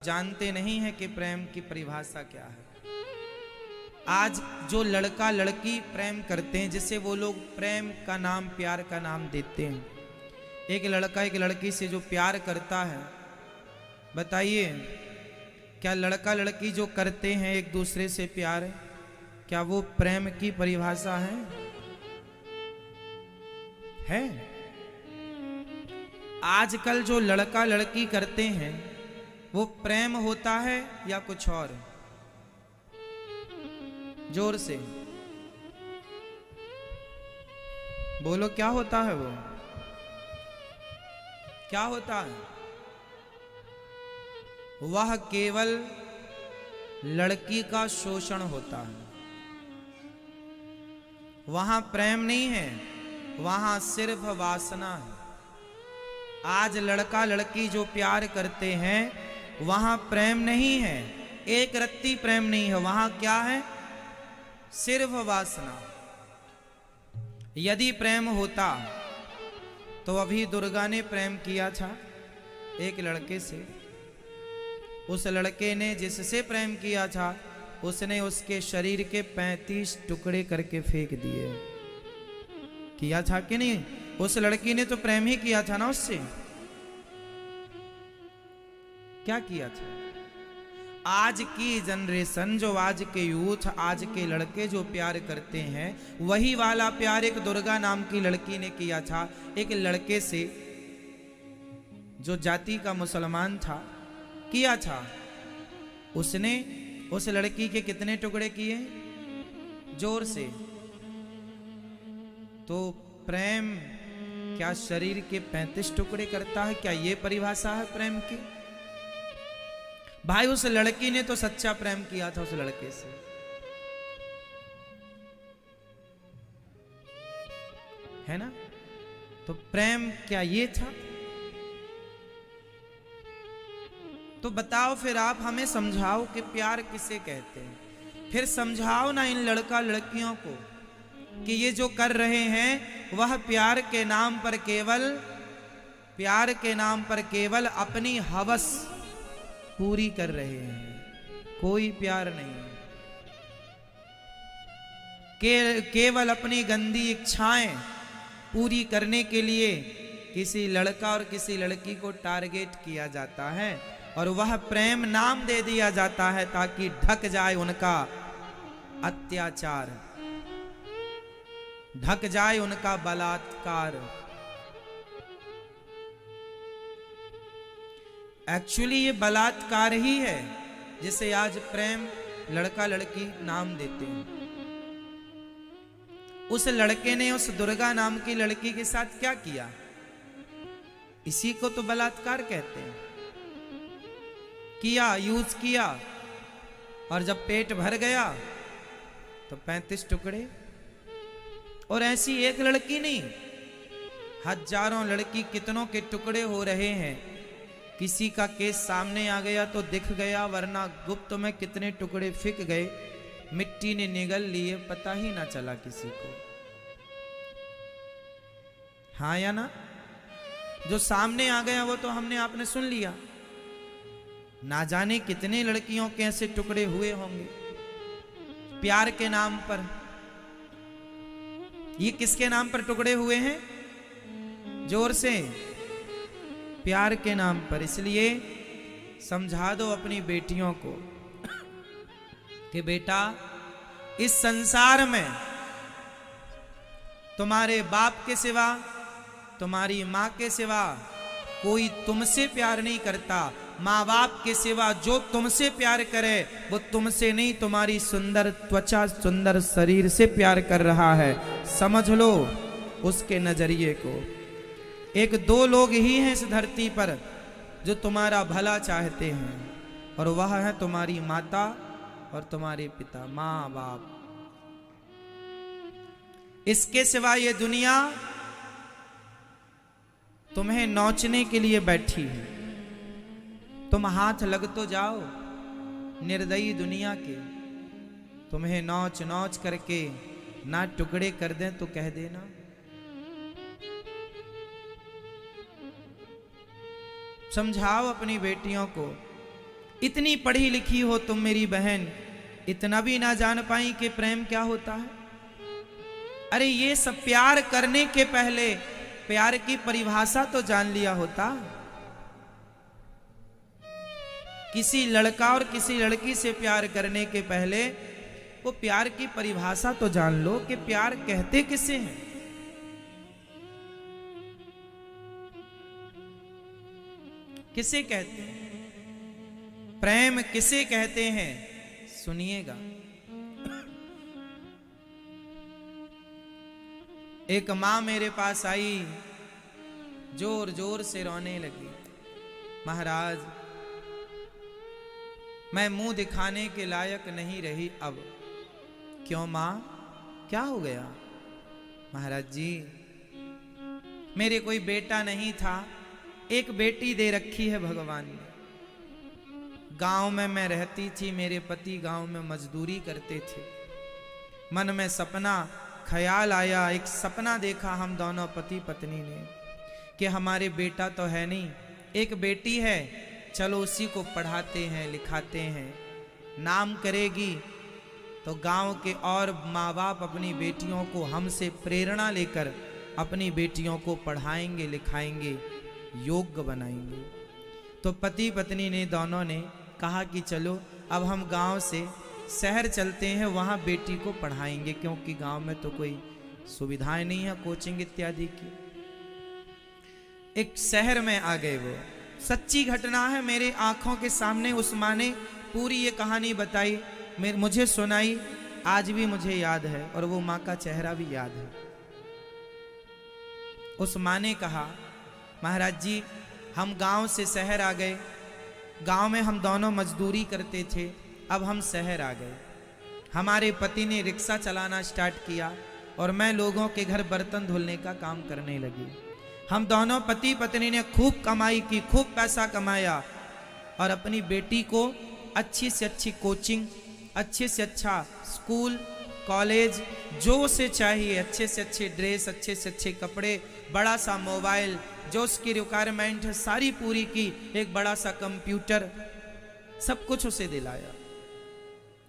जानते नहीं है कि प्रेम की परिभाषा क्या है। आज जो लड़का लड़की प्रेम करते हैं, जिसे वो लोग प्रेम का नाम, प्यार का नाम देते हैं, एक लड़का एक लड़की से जो प्यार करता है, बताइए क्या लड़का लड़की जो करते हैं एक दूसरे से प्यार, क्या वो प्रेम की परिभाषा है? आजकल जो लड़का लड़की करते हैं वो प्रेम होता है या कुछ और? जोर से बोलो, क्या होता है वो? क्या होता है? वह केवल लड़की का शोषण होता है। वहां प्रेम नहीं है, वहां सिर्फ वासना है। आज लड़का लड़की जो प्यार करते हैं वहां प्रेम नहीं है, एक रत्ती प्रेम नहीं है, वहां क्या है? सिर्फ वासना। यदि प्रेम होता तो अभी दुर्गा ने प्रेम किया था एक लड़के से। उस लड़के ने जिससे प्रेम किया था उसने उसके शरीर के 35 टुकड़े करके फेंक दिए। किया था कि नहीं? उस लड़की ने तो प्रेम ही किया था ना उससे। क्या किया था? आज की जनरेशन, जो आज के यूथ, आज के लड़के जो प्यार करते हैं, वही वाला प्यार एक दुर्गा नाम की लड़की ने किया था एक लड़के से जो जाति का मुसलमान था। किया था। उसने उस लड़की के कितने टुकड़े किए? जोर से। तो प्रेम क्या शरीर के 35 टुकड़े करता है? क्या ये परिभाषा है प्रेम की? भाई उस लड़की ने तो सच्चा प्रेम किया था उस लड़के से। है ना? तो प्रेम क्या ये था? तो बताओ फिर, आप हमें समझाओ कि प्यार किसे कहते हैं। फिर समझाओ ना इन लड़का लड़कियों को कि ये जो कर रहे हैं वह प्यार के नाम पर केवल अपनी हवस पूरी कर रहे हैं, कोई प्यार नहीं। केवल अपनी गंदी इच्छाएं पूरी करने के लिए किसी लड़का और किसी लड़की को टारगेट किया जाता है और वह प्रेम नाम दे दिया जाता है ताकि ढक जाए उनका अत्याचार, ढक जाए उनका बलात्कार। एक्चुअली ये बलात्कार ही है जिसे आज प्रेम लड़का लड़की नाम देते हैं। उस लड़के ने उस दुर्गा नाम की लड़की के साथ क्या किया? इसी को तो बलात्कार कहते हैं। किया, यूज किया, और जब पेट भर गया तो 35 टुकड़े। और ऐसी एक लड़की नहीं, हजारों लड़की, कितनों के टुकड़े हो रहे हैं। किसी का केस सामने आ गया तो दिख गया, वरना गुप्त में कितने टुकड़े फिक गए, मिट्टी ने निगल लिए, पता ही ना चला किसी को। हाँ या ना? जो सामने आ गया वो तो हमने आपने सुन लिया। ना जाने कितने लड़कियों के ऐसे टुकड़े हुए होंगे प्यार के नाम पर। ये किसके नाम पर टुकड़े हुए हैं? जोर से। प्यार के नाम पर। इसलिए समझा दो अपनी बेटियों को कि बेटा, इस संसार में तुम्हारे बाप के सिवा, तुम्हारी मां के सिवा कोई तुमसे प्यार नहीं करता। माँ बाप के सिवा जो तुमसे प्यार करे वो तुमसे नहीं, तुम्हारी सुंदर त्वचा, सुंदर शरीर से प्यार कर रहा है। समझ लो उसके नजरिए को। एक दो लोग ही हैं इस धरती पर जो तुम्हारा भला चाहते हैं, और वह है तुम्हारी माता और तुम्हारे पिता, माँ बाप। इसके सिवा ये दुनिया तुम्हें नोचने के लिए बैठी है। तुम हाथ लग तो जाओ निर्दयी दुनिया के। तुम्हें नोच नोच करके ना टुकड़े कर दें तो कह देना। समझाओ अपनी बेटियों को इतनी पढ़ी लिखी हो तुम मेरी बहन, इतना भी ना जान पाई कि प्रेम क्या होता है। अरे ये सब प्यार करने के पहले प्यार की परिभाषा तो जान लिया होता। किसी लड़का और किसी लड़की से प्यार करने के पहले वो प्यार की परिभाषा तो जान लो कि प्यार कहते किसे हैं। किसे कहते हैं, प्रेम किसे कहते हैं, सुनिएगा। एक मां मेरे पास आई, जोर जोर से रोने लगी, महाराज मैं मुंह दिखाने के लायक नहीं रही अब। क्यों मां, क्या हो गया? महाराज जी मेरे कोई बेटा नहीं था, एक बेटी दे रखी है भगवान ने। गांव में मैं रहती थी, मेरे पति गांव में मजदूरी करते थे। मन में सपना ख्याल आया, एक सपना देखा हम दोनों पति पत्नी ने कि हमारे बेटा तो है नहीं, एक बेटी है, चलो उसी को पढ़ाते हैं लिखाते हैं, नाम करेगी तो गांव के और माँ बाप अपनी बेटियों को हमसे प्रेरणा लेकर अपनी बेटियों को पढ़ाएंगे लिखाएंगे, योग्य बनाएंगे। तो पति पत्नी ने दोनों ने कहा कि चलो अब हम गांव से शहर चलते हैं, वहां बेटी को पढ़ाएंगे, क्योंकि गांव में तो कोई सुविधाएं नहीं है कोचिंग इत्यादि की। एक शहर में आ गए। वो सच्ची घटना है, मेरे आंखों के सामने उस माँ ने पूरी ये कहानी बताई, मुझे सुनाई, आज भी मुझे याद है और वो माँ का चेहरा भी याद है। उस माँ ने कहा, महाराज जी हम गांव से शहर आ गए, गांव में हम दोनों मजदूरी करते थे, अब हम शहर आ गए। हमारे पति ने रिक्शा चलाना स्टार्ट किया और मैं लोगों के घर बर्तन धुलने का काम करने लगी। हम दोनों पति पत्नी ने खूब कमाई की, खूब पैसा कमाया और अपनी बेटी को अच्छी से अच्छी कोचिंग, अच्छे से अच्छा स्कूल कॉलेज जो उसे चाहिए, अच्छे से अच्छे ड्रेस, अच्छे से अच्छे कपड़े, बड़ा सा मोबाइल जो उसकी रिक्वायरमेंट है सारी पूरी की, एक बड़ा सा कंप्यूटर, सब कुछ उसे दिलाया।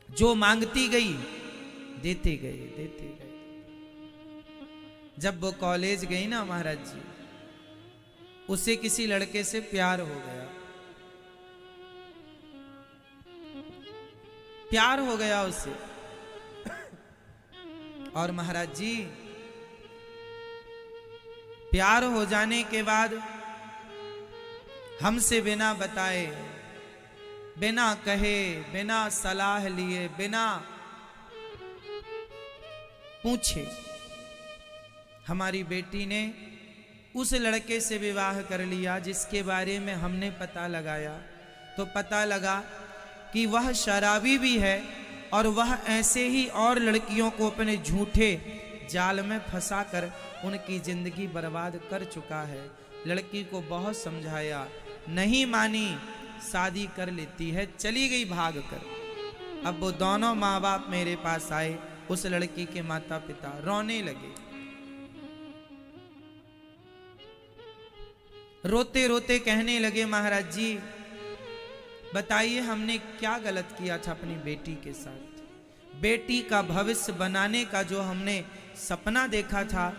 जो मांगती गई देते गए देते गए। जब वो कॉलेज गई ना महाराज जी, उसे किसी लड़के से प्यार हो गया, प्यार हो गया उससे। और महाराज जी प्यार हो जाने के बाद हमसे बिना बताए, बिना कहे, बिना सलाह लिए, बिना पूछे हमारी बेटी ने उस लड़के से विवाह कर लिया जिसके बारे में हमने पता लगाया। तो पता लगा कि वह शराबी भी है और वह ऐसे ही और लड़कियों को अपने झूठे जाल में फंसाकर उनकी जिंदगी बर्बाद कर चुका है। लड़की को बहुत समझाया, नहीं मानी, शादी कर लेती है, चली गई भाग कर। अब वो दोनों माँ बाप मेरे पास आए, उस लड़की के माता पिता रोने लगे, रोते रोते कहने लगे, महाराज जी बताइए हमने क्या गलत किया था अपनी बेटी के साथ। बेटी का भविष्य बनाने का जो हमने सपना देखा था,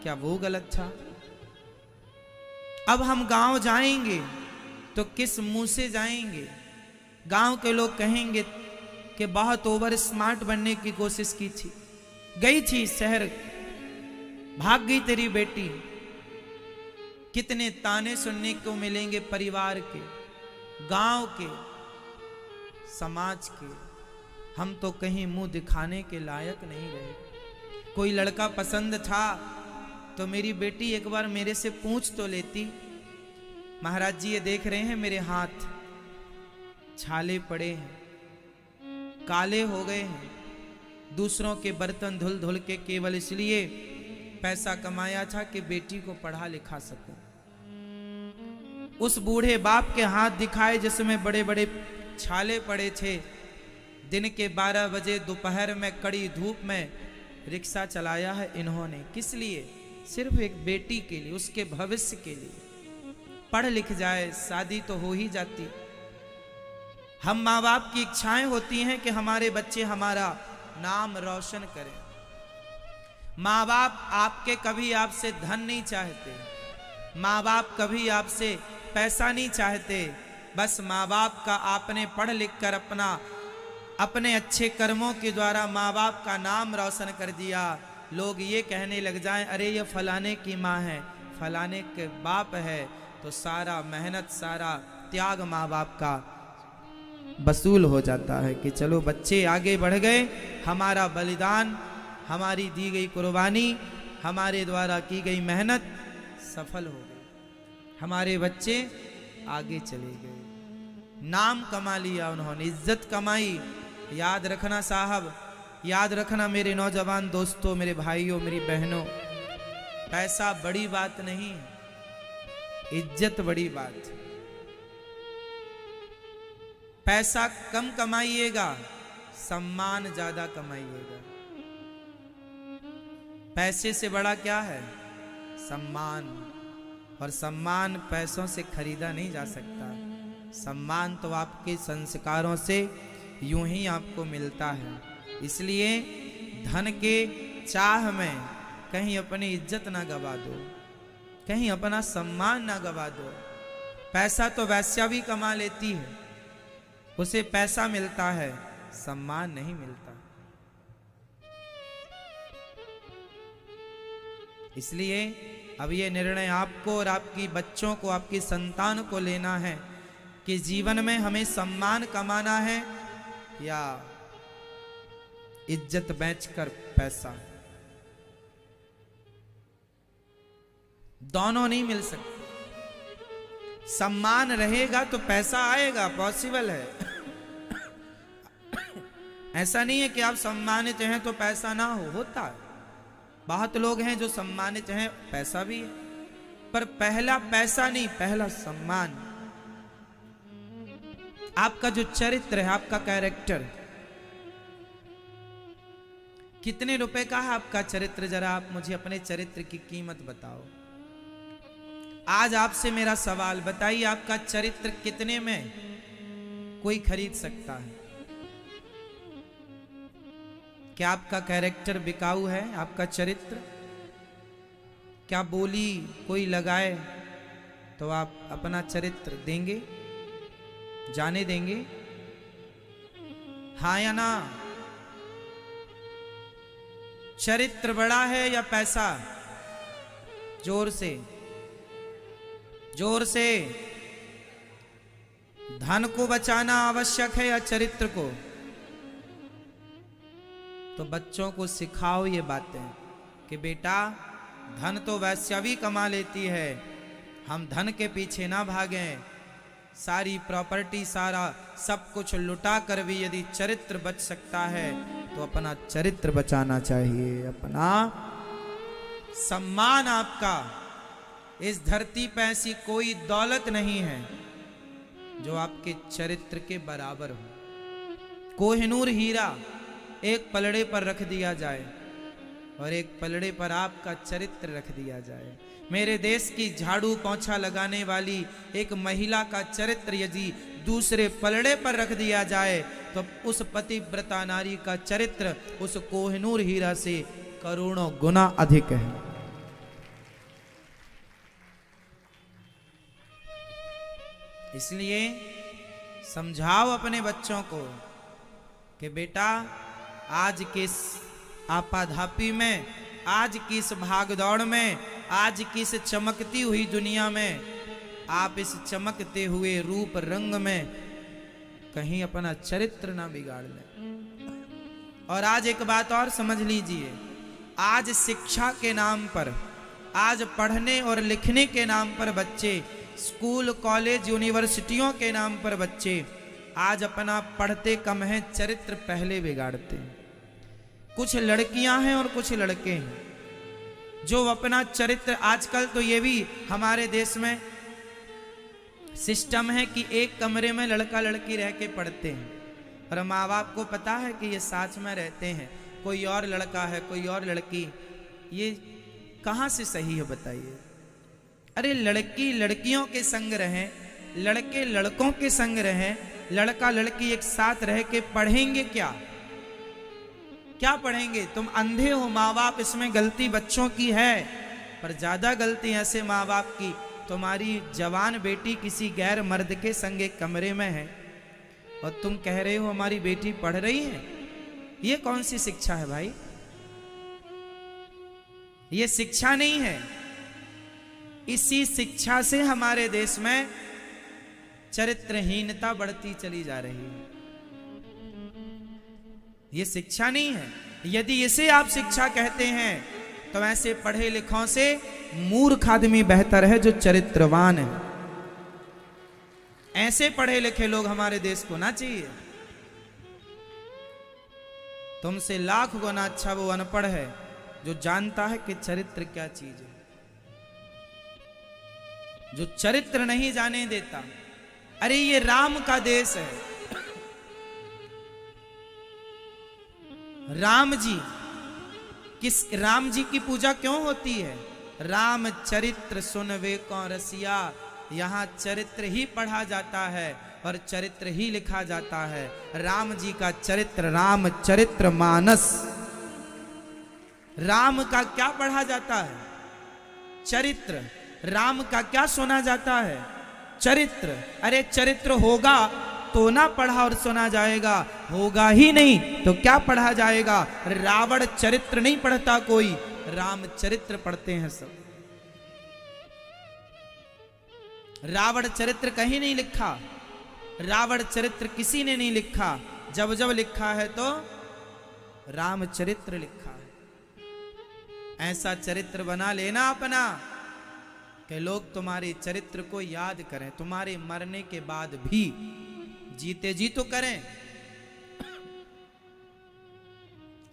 क्या वो गलत था? अब हम गांव जाएंगे तो किस मुंह से जाएंगे? गांव के लोग कहेंगे कि बहुत ओवर स्मार्ट बनने की कोशिश की थी, गई थी शहर, भाग गई तेरी बेटी। कितने ताने सुनने को मिलेंगे परिवार के, गांव के, समाज के। हम तो कहीं मुंह दिखाने के लायक नहीं रहे। कोई लड़का पसंद था तो मेरी बेटी एक बार मेरे से पूछ तो लेती। महाराज जी ये देख रहे हैं मेरे हाथ छाले पड़े हैं, काले हो गए हैं, दूसरों के बर्तन धुल धुल के केवल इसलिए पैसा कमाया था कि बेटी को पढ़ा लिखा सकूं। उस बूढ़े बाप के हाथ दिखाए जिसमें बड़े बड़े छाले पड़े थे। दिन के 12 बजे दोपहर में कड़ी धूप में रिक्शा चलाया है इन्होंने, किस लिए? सिर्फ एक बेटी के लिए, उसके भविष्य के लिए। पढ़ लिख जाए, शादी तो हो ही जाती। हम माँ बाप की इच्छाएं होती हैं कि हमारे बच्चे हमारा नाम रोशन करें। माँ बाप आपके कभी आपसे धन नहीं चाहते, माँ बाप कभी आपसे पैसा नहीं चाहते। बस माँ बाप का आपने पढ़ लिख कर अपने अच्छे कर्मों के द्वारा माँ बाप का नाम रोशन कर दिया, लोग ये कहने लग जाएं अरे ये फलाने की माँ है, फलाने के बाप है, तो सारा मेहनत सारा त्याग माँ बाप का वसूल हो जाता है कि चलो बच्चे आगे बढ़ गए, हमारा बलिदान, हमारी दी गई कुर्बानी, हमारे द्वारा की गई मेहनत सफल हो गई, हमारे बच्चे आगे चले गए, नाम कमा लिया उन्होंने, इज्जत कमाई। याद रखना साहब, याद रखना मेरे नौजवान दोस्तों, मेरे भाइयों, मेरी बहनों, पैसा बड़ी बात नहीं, इज्जत बड़ी बात। पैसा कम कमाइएगा, सम्मान ज्यादा कमाइएगा। पैसे से बड़ा क्या है? सम्मान, और सम्मान पैसों से खरीदा नहीं जा सकता। सम्मान तो आपके संस्कारों से यूं ही आपको मिलता है। इसलिए धन के चाह में कहीं अपनी इज्जत ना गवा दो, कहीं अपना सम्मान ना गवा दो। पैसा तो वैश्या भी कमा लेती है, उसे पैसा मिलता है, सम्मान नहीं मिलता। इसलिए अब ये निर्णय आपको और आपकी बच्चों को, आपकी संतान को लेना है कि जीवन में हमें सम्मान कमाना है या इज्जत बेचकर पैसा। दोनों नहीं मिल सकते। सम्मान रहेगा तो पैसा आएगा, पॉसिबल है। ऐसा नहीं है कि आप सम्मानित हैं तो पैसा ना हो, होता है। बहुत लोग हैं जो सम्मानित हैं, पैसा भी है, पर पहला पैसा नहीं, पहला सम्मान। आपका जो चरित्र है, आपका कैरेक्टर, कितने रुपए का है आपका चरित्र? जरा आप मुझे अपने चरित्र की कीमत बताओ। आज आपसे मेरा सवाल, बताइए आपका चरित्र कितने में कोई खरीद सकता है? क्या आपका कैरेक्टर बिकाऊ है? आपका चरित्र क्या बोली कोई लगाए तो आप अपना चरित्र देंगे, जाने देंगे? हाँ या ना? चरित्र बड़ा है या पैसा? जोर से, जोर से। धन को बचाना आवश्यक है या चरित्र को? तो बच्चों को सिखाओ ये बातें कि बेटा धन तो वैश्या भी कमा लेती है, हम धन के पीछे ना भागें। सारी प्रॉपर्टी, सारा सब कुछ लुटा कर भी यदि चरित्र बच सकता है तो अपना चरित्र बचाना चाहिए। अपना सम्मान, आपका इस धरती पर ऐसी कोई दौलत नहीं है जो आपके चरित्र के बराबर हो। कोहिनूर हीरा एक पलड़े पर रख दिया जाए और एक पलड़े पर आपका चरित्र रख दिया जाए। मेरे देश की झाड़ू पोंछा लगाने वाली एक महिला का चरित्र यदि दूसरे पलड़े पर रख दिया जाए तो उस पतिव्रता नारी का चरित्र उस कोहिनूर हीरा से करोड़ों गुना अधिक है। इसलिए समझाओ अपने बच्चों को कि बेटा आज की इस आपाधापी में, आज की इस भागदौड़ में, आज की इस चमकती हुई दुनिया में, आप इस चमकते हुए रूप रंग में कहीं अपना चरित्र ना बिगाड़ लें। और आज एक बात और समझ लीजिए, आज शिक्षा के नाम पर, आज पढ़ने और लिखने के नाम पर बच्चे, स्कूल कॉलेज यूनिवर्सिटियों के नाम पर बच्चे आज अपना पढ़ते कम है, चरित्र पहले बिगाड़ते हैं। कुछ लड़कियां हैं और कुछ लड़के हैं जो अपना चरित्र, आजकल तो ये भी हमारे देश में सिस्टम है कि एक कमरे में लड़का लड़की रह के पढ़ते हैं और माँ बाप को पता है कि ये साथ में रहते हैं, कोई और लड़का है कोई और लड़की। ये कहाँ से सही है बताइए? अरे लड़की लड़कियों के संग रहें, लड़के लड़कों के संग रहें, लड़का लड़की एक साथ रह के पढ़ेंगे क्या? क्या पढ़ेंगे? तुम अंधे हो माँ बाप, इसमें गलती बच्चों की है, पर ज्यादा गलती ऐसे माँ बाप की, तुम्हारी जवान बेटी किसी गैर मर्द के संग एक कमरे में है और तुम कह रहे हो हमारी बेटी पढ़ रही है। ये कौन सी शिक्षा है भाई? ये शिक्षा नहीं है। इसी शिक्षा से हमारे देश में चरित्रहीनता बढ़ती चली जा रही है। ये शिक्षा नहीं है। यदि इसे आप शिक्षा कहते हैं तो ऐसे पढ़े लिखों से मूर्ख आदमी बेहतर है जो चरित्रवान है। ऐसे पढ़े लिखे लोग हमारे देश को ना चाहिए। तुमसे लाख गुना अच्छा वो अनपढ़ है जो जानता है कि चरित्र क्या चीज है, जो चरित्र नहीं जाने देता। अरे ये राम का देश है। राम जी की पूजा क्यों होती है? राम चरित्र सुनवे को रसिया। यहां चरित्र ही पढ़ा जाता है और चरित्र ही लिखा जाता है। राम जी का चरित्र, राम चरित्र मानस। राम का क्या पढ़ा जाता है? चरित्र। राम का क्या सुना जाता है? चरित्र। अरे चरित्र होगा तो ना पढ़ा और सुना जाएगा, होगा ही नहीं तो क्या पढ़ा जाएगा? रावण चरित्र नहीं पढ़ता कोई, राम चरित्र पढ़ते हैं सब। रावण चरित्र कहीं नहीं लिखा, रावण चरित्र किसी ने नहीं लिखा। जब जब लिखा है तो राम चरित्र लिखा है। ऐसा चरित्र बना लेना अपना कि लोग तुम्हारे चरित्र को याद करें, तुम्हारे मरने के बाद भी। जीते जी तो करें।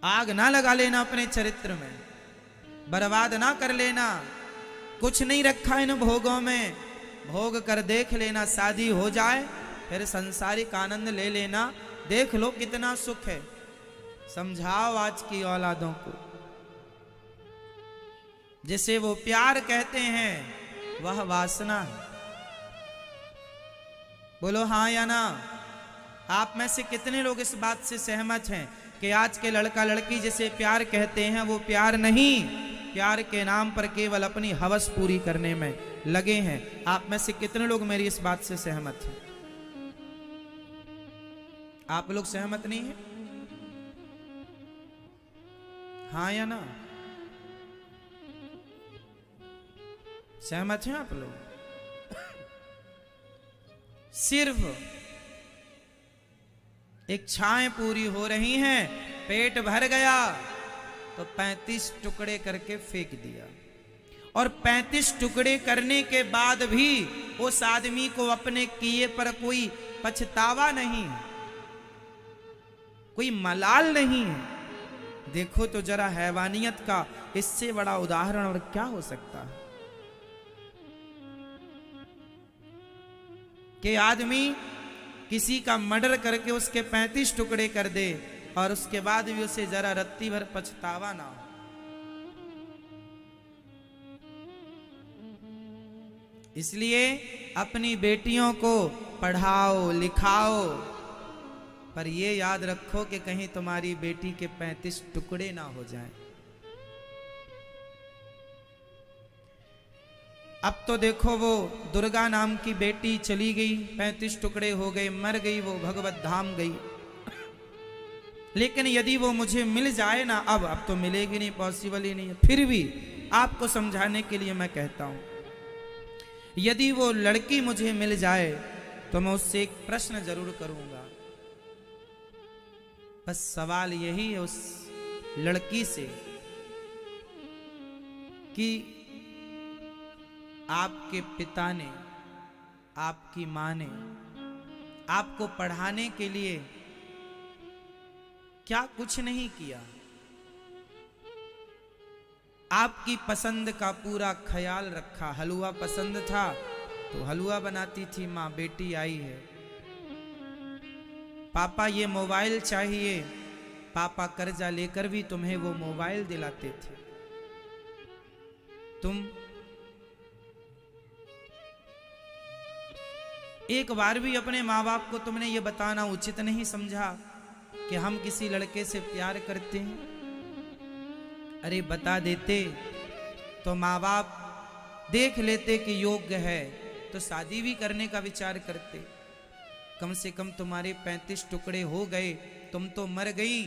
आग ना लगा लेना अपने चरित्र में, बर्बाद ना कर लेना। कुछ नहीं रखा इन भोगों में, भोग कर देख लेना। शादी हो जाए फिर संसारिक आनंद ले लेना, देख लो कितना सुख है। समझाओ आज की औलादों को। जिसे वो प्यार कहते हैं वह वासना है। बोलो हाँ या ना? आप में से कितने लोग इस बात से सहमत हैं कि आज के लड़का लड़की जिसे प्यार कहते हैं वो प्यार नहीं, प्यार के नाम पर केवल अपनी हवस पूरी करने में लगे हैं? आप में से कितने लोग मेरी इस बात से सहमत हैं? आप लोग सहमत नहीं हैं? हाँ या ना? सहमत हैं आप लोग? सिर्फ इच्छाएं पूरी हो रही हैं, पेट भर गया तो 35 टुकड़े करके फेंक दिया। और 35 टुकड़े करने के बाद भी उस आदमी को अपने किए पर कोई पछतावा नहीं, कोई मलाल नहीं है। देखो तो जरा हैवानियत का इससे बड़ा उदाहरण और क्या हो सकता है कि आदमी किसी का मर्डर करके उसके 35 टुकड़े कर दे और उसके बाद भी उसे जरा रत्ती भर पछतावा ना हो। इसलिए अपनी बेटियों को पढ़ाओ लिखाओ, पर ये याद रखो कि कहीं तुम्हारी बेटी के 35 टुकड़े ना हो जाएं। अब तो देखो वो दुर्गा नाम की बेटी चली गई, 35 टुकड़े हो गए, मर गई, वो भगवत धाम गई। लेकिन यदि वो मुझे मिल जाए ना, अब तो मिलेगी नहीं, पॉसिबल ही नहीं है। फिर भी आपको समझाने के लिए मैं कहता हूं, यदि वो लड़की मुझे मिल जाए तो मैं उससे एक प्रश्न जरूर करूंगा। बस सवाल यही है उस लड़की से कि आपके पिता ने, आपकी मां ने आपको पढ़ाने के लिए क्या कुछ नहीं किया? आपकी पसंद का पूरा ख्याल रखा। हलवा पसंद था तो हलवा बनाती थी मां, बेटी आई है। पापा ये मोबाइल चाहिए, पापा कर्जा लेकर भी तुम्हें वो मोबाइल दिलाते थे। एक बार भी अपने माँ बाप को तुमने ये बताना उचित नहीं समझा कि हम किसी लड़के से प्यार करते हैं? अरे बता देते तो माँ बाप देख लेते कि योग्य है तो शादी भी करने का विचार करते। कम से कम तुम्हारे 35 टुकड़े हो गए, तुम तो मर गई,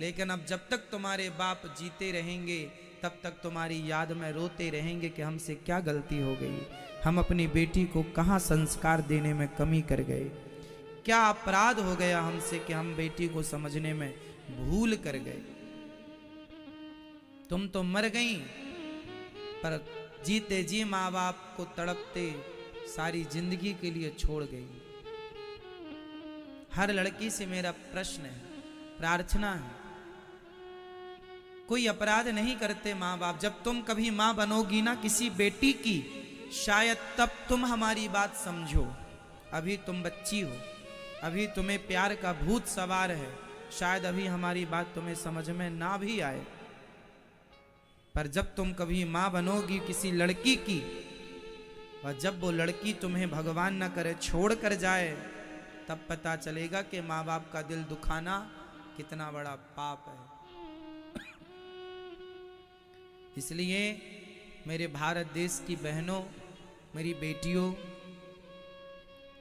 लेकिन अब जब तक तुम्हारे बाप जीते रहेंगे तब तक तुम्हारी याद में रोते रहेंगे कि हमसे क्या गलती हो गई, हम अपनी बेटी को कहाँ संस्कार देने में कमी कर गए, क्या अपराध हो गया हमसे कि हम बेटी को समझने में भूल कर गए। तुम तो मर गई, पर जीते जी माँ बाप को तड़पते सारी जिंदगी के लिए छोड़ गई। हर लड़की से मेरा प्रश्न है, प्रार्थना है, कोई अपराध नहीं करते माँ बाप। जब तुम कभी माँ बनोगी ना किसी बेटी की, शायद तब तुम हमारी बात समझो। अभी तुम बच्ची हो, अभी तुम्हें प्यार का भूत सवार है, शायद अभी हमारी बात तुम्हें समझ में ना भी आए, पर जब तुम कभी माँ बनोगी किसी लड़की की, और जब वो लड़की तुम्हें भगवान न करे छोड़ कर जाए, तब पता चलेगा कि माँ बाप का दिल दुखाना कितना बड़ा पाप है। इसलिए मेरे भारत देश की बहनों, मेरी बेटियों,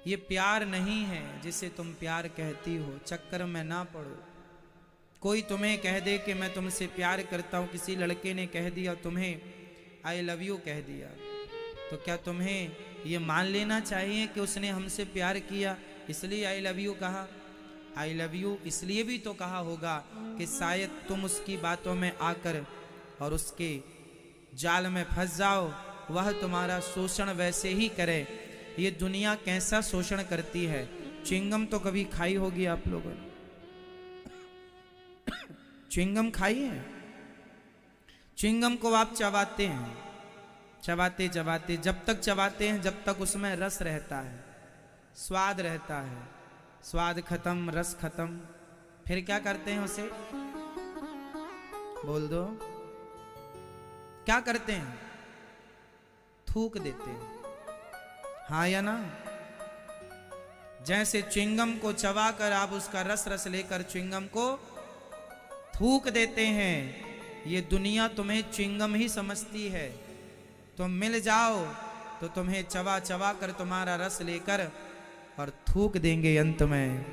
ये प्यार नहीं है जिसे तुम प्यार कहती हो, चक्कर में ना पड़ो। कोई तुम्हें कह दे कि मैं तुमसे प्यार करता हूँ, किसी लड़के ने कह दिया तुम्हें आई लव यू कह दिया, तो क्या तुम्हें ये मान लेना चाहिए कि उसने हमसे प्यार किया इसलिए आई लव यू कहा? आई लव यू इसलिए भी तो कहा होगा कि शायद तुम उसकी बातों में आकर और उसके जाल में फंस जाओ, वह तुम्हारा शोषण वैसे ही करे। ये दुनिया कैसा शोषण करती है। च्युइंगम तो कभी खाई होगी आप लोगों ने, च्युइंगम खाई है? च्युइंगम को आप चबाते हैं, चबाते चबाते जब तक चबाते हैं जब तक उसमें रस रहता है, स्वाद रहता है, स्वाद खत्म, रस खत्म, फिर क्या करते हैं उसे? बोल दो, क्या करते हैं? थूक देते हैं, हाँ या ना? जैसे च्युइंगम को चबाकर आप उसका रस रस लेकर च्युइंगम को थूक देते हैं, ये दुनिया तुम्हें च्युइंगम ही समझती है। तुम मिल जाओ तो तुम्हें चबा चबा कर तुम्हारा रस लेकर और थूक देंगे, अंत में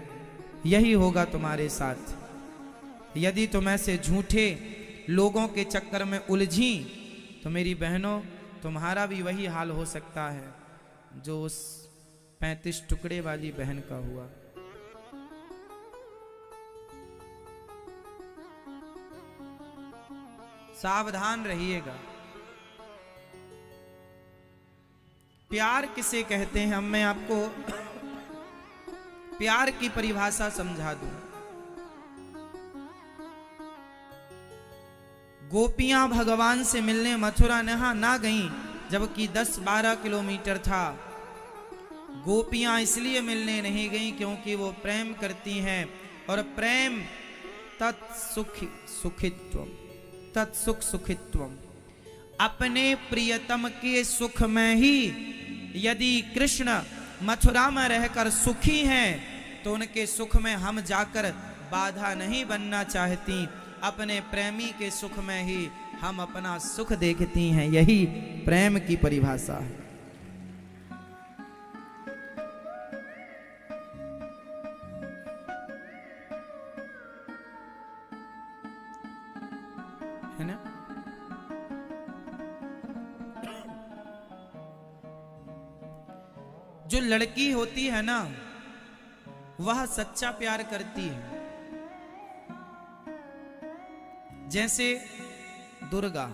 यही होगा तुम्हारे साथ। यदि तुम ऐसे झूठे लोगों के चक्कर में उलझी तो मेरी बहनों तुम्हारा भी वही हाल हो सकता है जो उस 35 टुकड़े वाली बहन का हुआ। सावधान रहिएगा। प्यार किसे कहते हैं, मैं आपको प्यार की परिभाषा समझा दूं। गोपियां भगवान से मिलने मथुरा ना गईं, जबकि 10-12 किलोमीटर था। गोपियां इसलिए मिलने नहीं गईं क्योंकि वो प्रेम करती हैं, और प्रेम तत्सुख सुखित्वम, अपने प्रियतम के सुख में ही यदि कृष्ण मथुरा में रहकर सुखी हैं तो उनके सुख में हम जाकर बाधा नहीं बनना चाहती, अपने प्रेमी के सुख में ही हम अपना सुख देखती हैं। यही प्रेम की परिभाषा है। है ना? जो लड़की होती है ना, वह सच्चा प्यार करती है। जैसे दुर्गा,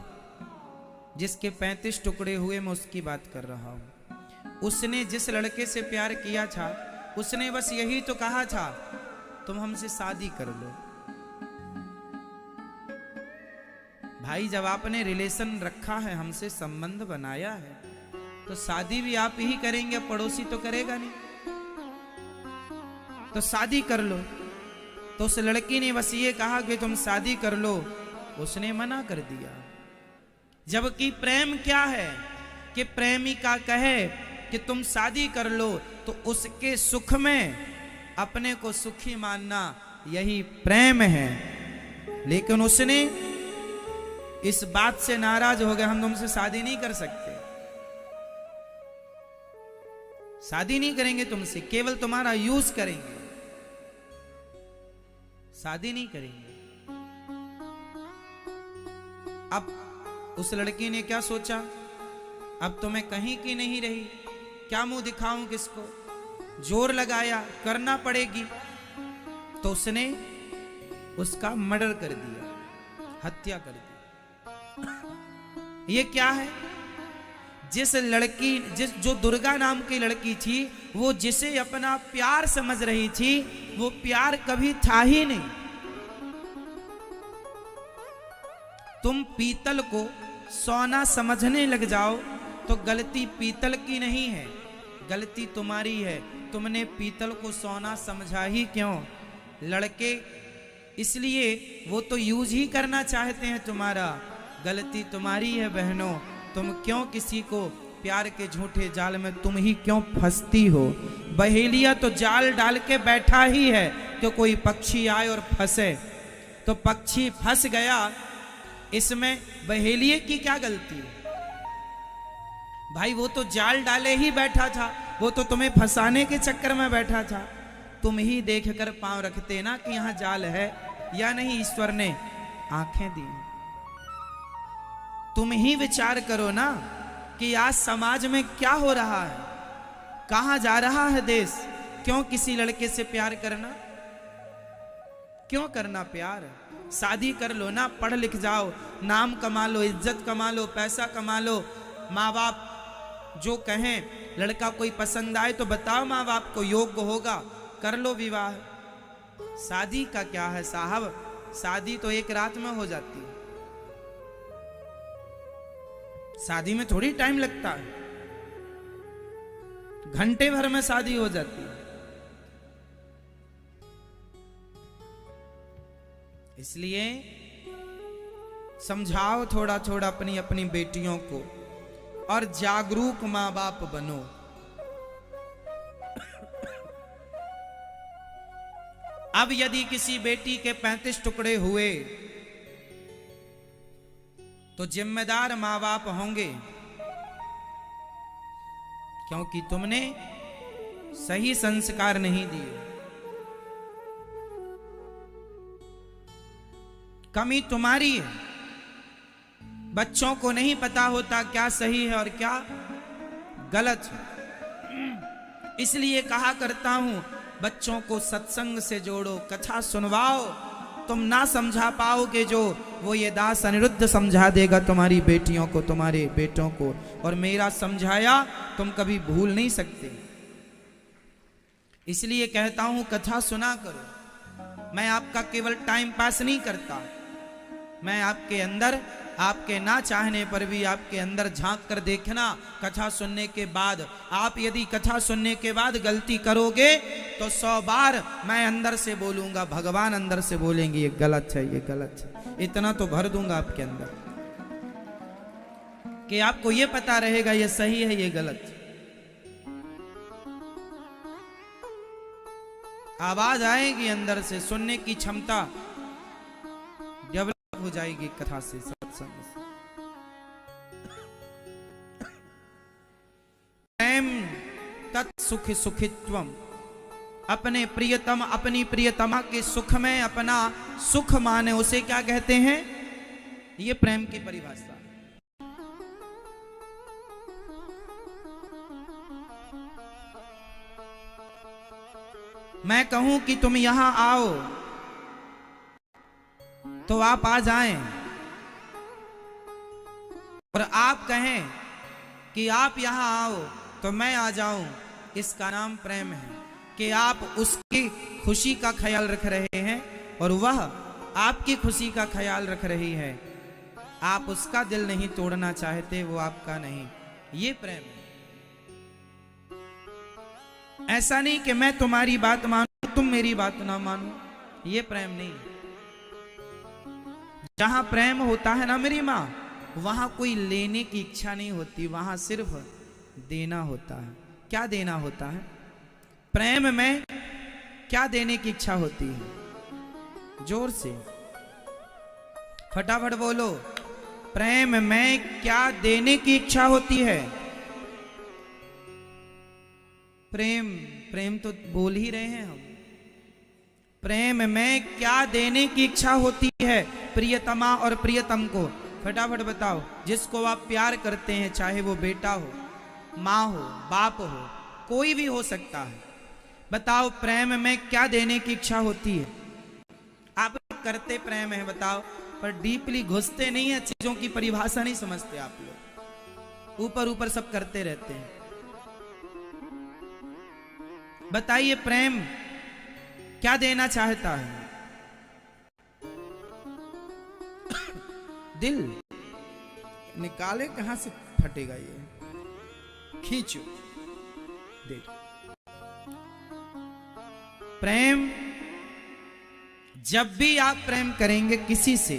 जिसके 35 टुकड़े हुए, मैं उसकी बात कर रहा हूं। उसने जिस लड़के से प्यार किया था, उसने बस यही तो कहा था, तुम हमसे शादी कर लो। भाई, जब आपने रिलेशन रखा है, हमसे संबंध बनाया है, तो शादी भी आप ही करेंगे, पड़ोसी तो करेगा नहीं। तो शादी कर लो। तो उस लड़की ने बस ये कहा कि तुम शादी कर लो, उसने मना कर दिया। जबकि प्रेम क्या है कि प्रेमिका कहे कि तुम शादी कर लो तो उसके सुख में अपने को सुखी मानना, यही प्रेम है। लेकिन उसने इस बात से नाराज हो गया, हम तुमसे शादी नहीं कर सकते, शादी नहीं करेंगे तुमसे, केवल तुम्हारा यूज करेंगे, शादी नहीं करेंगे। अब उस लड़की ने क्या सोचा, अब तो मैं कहीं की नहीं रही, क्या मुंह दिखाऊं किसको, जोर लगाया करना पड़ेगी, तो उसने उसका मर्डर कर दिया, हत्या कर दी। ये क्या है, जिस जो दुर्गा नाम की लड़की थी, वो जिसे अपना प्यार समझ रही थी, वो प्यार कभी था ही नहीं। तुम पीतल को सोना समझने लग जाओ तो गलती पीतल की नहीं है, गलती तुम्हारी है। तुमने पीतल को सोना समझा ही क्यों? लड़के इसलिए वो तो यूज ही करना चाहते हैं तुम्हारा, गलती तुम्हारी है बहनों। तुम क्यों किसी को प्यार के झूठे जाल में तुम ही क्यों फंसती हो? बहेलिया तो जाल डाल के बैठा ही है कि कोई पक्षी आए और फंसे, तो पक्षी फंस गया, इसमें बहेलिये की क्या गलती है भाई? वो तो जाल डाले ही बैठा था, वो तो तुम्हें फंसाने के चक्कर में बैठा था। तुम ही देखकर पांव रखते ना कि यहां जाल है या नहीं, ईश्वर ने आंखें दी। तुम ही विचार करो ना कि आज समाज में क्या हो रहा है, कहां जा रहा है देश। क्यों किसी लड़के से प्यार करना, क्यों करना प्यार? शादी कर लो ना, पढ़ लिख जाओ, नाम कमा लो, इज्जत कमा लो, पैसा कमा लो। माँ बाप जो कहें, लड़का कोई पसंद आए तो बताओ माँ बाप को, योग्य होगा कर लो विवाह। शादी का क्या है साहब, शादी तो एक रात में हो जाती है, शादी में थोड़ी टाइम लगता है, घंटे भर में शादी हो जाती है। इसलिए समझाओ थोड़ा थोड़ा अपनी अपनी बेटियों को, और जागरूक मां बाप बनो। अब यदि किसी बेटी के 35 टुकड़े हुए तो जिम्मेदार मां बाप होंगे, क्योंकि तुमने सही संस्कार नहीं दिए। कमी तुम्हारी है, बच्चों को नहीं पता होता क्या सही है और क्या गलत है। इसलिए कहा करता हूं, बच्चों को सत्संग से जोड़ो, कथा सुनवाओ। तुम ना समझा पाओगे जो, वो ये दास अनिरुद्ध समझा देगा तुम्हारी बेटियों को, तुम्हारे बेटों को। और मेरा समझाया तुम कभी भूल नहीं सकते। इसलिए कहता हूं कथा सुना करो। मैं आपका केवल टाइम पास नहीं करता, मैं आपके अंदर, आपके ना चाहने पर भी आपके अंदर झांक कर देखना। कथा सुनने के बाद, आप यदि कथा सुनने के बाद गलती करोगे तो 100 बार मैं अंदर से बोलूंगा, भगवान अंदर से बोलेंगे ये गलत है, ये गलत है। इतना तो भर दूंगा आपके अंदर कि आपको ये पता रहेगा ये सही है, ये गलत। आवाज आएगी अंदर से, सुनने की क्षमता डेवलप हो जाएगी कथा से, सत्संग से। प्रेम तत् सुख सुखित्वम, अपने प्रियतम, अपनी प्रियतमा के सुख में अपना सुख माने, उसे क्या कहते हैं? ये प्रेम की परिभाषा। मैं कहूं कि तुम यहां आओ तो आप आ जाएं, और आप कहें कि आप यहां आओ तो मैं आ जाऊं, इसका नाम प्रेम है। कि आप उसकी खुशी का ख्याल रख रहे हैं और वह आपकी खुशी का ख्याल रख रही है। आप उसका दिल नहीं तोड़ना चाहते, वो आपका नहीं। ये प्रेम है। ऐसा नहीं कि मैं तुम्हारी बात मानूं, तुम मेरी बात ना मानो, ये प्रेम नहीं। जहां प्रेम होता है ना मेरी माँ, वहां कोई लेने की इच्छा नहीं होती, वहां सिर्फ देना होता है। क्या देना होता है? प्रेम में क्या देने की इच्छा होती है? जोर से फटाफट बोलो। प्रेम में क्या देने की इच्छा होती है? प्रेम, प्रेम तो बोल ही रहे हैं हम। प्रेम में क्या देने की इच्छा होती है प्रियतमा और प्रियतम को? फटाफट बताओ। जिसको आप प्यार करते हैं, चाहे वो बेटा हो, माँ हो, बाप हो, कोई भी हो सकता है, बताओ प्रेम में क्या देने की इच्छा होती है? आप करते प्रेम है बताओ, पर डीपली घुसते नहीं है, चीजों की परिभाषा नहीं समझते आप लोग, ऊपर ऊपर सब करते रहते हैं। बताइए प्रेम क्या देना चाहता है? दिल निकाले कहां से फटेगा ये? खींचो, देख। प्रेम, जब भी आप प्रेम करेंगे किसी से,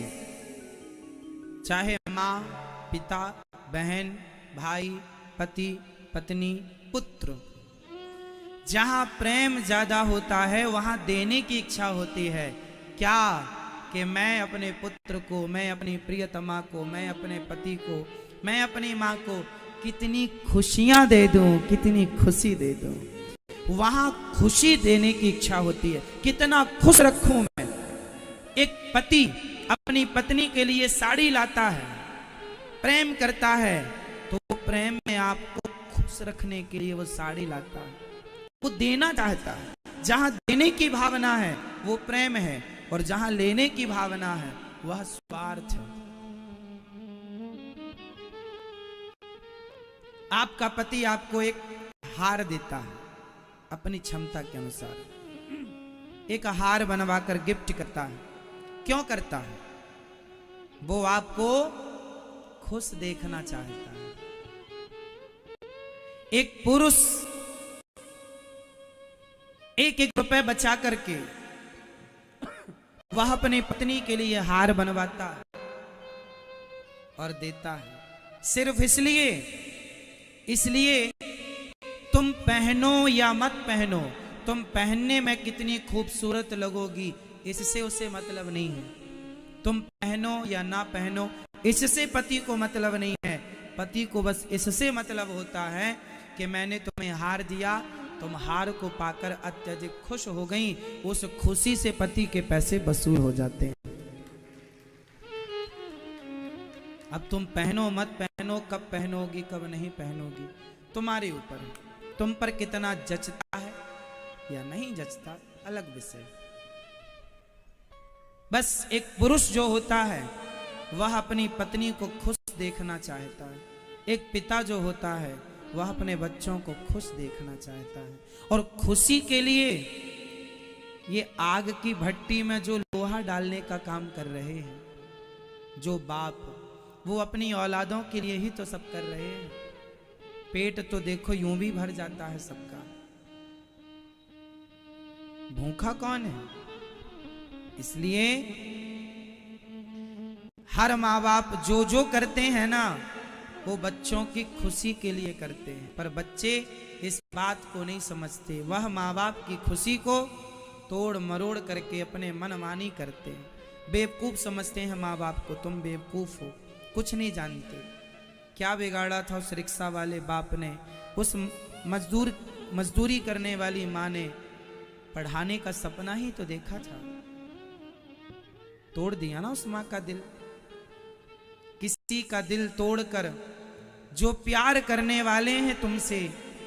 चाहे मां, पिता, बहन, भाई, पति, पत्नी, पुत्र, जहां प्रेम ज्यादा होता है वहां देने की इच्छा होती है। क्या? कि मैं अपने पुत्र को, मैं अपनी प्रियतमा को, मैं अपने पति को, मैं अपनी मां को कितनी खुशियां दे दूं, कितनी खुशी दे दूं। वहां खुशी देने की इच्छा होती है। कितना खुश रखूं मैं। एक पति अपनी पत्नी के लिए साड़ी लाता है, प्रेम करता है, तो प्रेम में आपको खुश रखने के लिए वो साड़ी लाता है, वो देना चाहता है। जहां देने की भावना है वो प्रेम है, और जहां लेने की भावना है वह स्वार्थ है। आपका पति आपको एक हार देता है अपनी क्षमता के अनुसार, एक हार बनवाकर गिफ्ट करता है। क्यों करता है? वो आपको खुश देखना चाहता है। एक पुरुष एक एक रुपए बचा करके वह अपनी पत्नी के लिए हार बनवाता है और देता है, सिर्फ इसलिए तुम पहनो या मत पहनो, तुम पहनने में कितनी खूबसूरत लगोगी इससे उसे मतलब नहीं है। तुम पहनो या ना पहनो इससे पति को मतलब नहीं है। पति को बस इससे मतलब होता है कि मैंने तुम्हें हार दिया, तुम हार को पाकर अत्यधिक खुश हो गई। उस खुशी से पति के पैसे वसूल हो जाते हैं। अब तुम पहनो मत पहनो, कब पहनोगी कब नहीं पहनोगी तुम्हारे ऊपर है। तुम पर कितना जचता है या नहीं जचता अलग विषय। बस एक पुरुष जो होता है वह अपनी पत्नी को खुश देखना चाहता है। एक पिता जो होता है वह अपने बच्चों को खुश देखना चाहता है। और खुशी के लिए ये आग की भट्टी में जो लोहा डालने का काम कर रहे हैं, जो बाप, वो अपनी औलादों के लिए ही तो सब कर रहे हैं। पेट तो देखो यूं भी भर जाता है सबका, भूखा कौन है? इसलिए हर माँ बाप जो जो करते हैं ना, वो बच्चों की खुशी के लिए करते हैं, पर बच्चे इस बात को नहीं समझते। वह माँ बाप की खुशी को तोड़ मरोड़ करके अपने मनमानी करते हैं। बेवकूफ समझते हैं माँ बाप को, तुम बेवकूफ हो, कुछ नहीं जानते। क्या बिगाड़ा था उस रिक्शा वाले बाप ने, उस मजदूरी करने वाली माँ ने? पढ़ाने का सपना ही तो देखा था, तोड़ दिया ना उस माँ का दिल। किसी का दिल तोड़कर, जो प्यार करने वाले हैं तुमसे,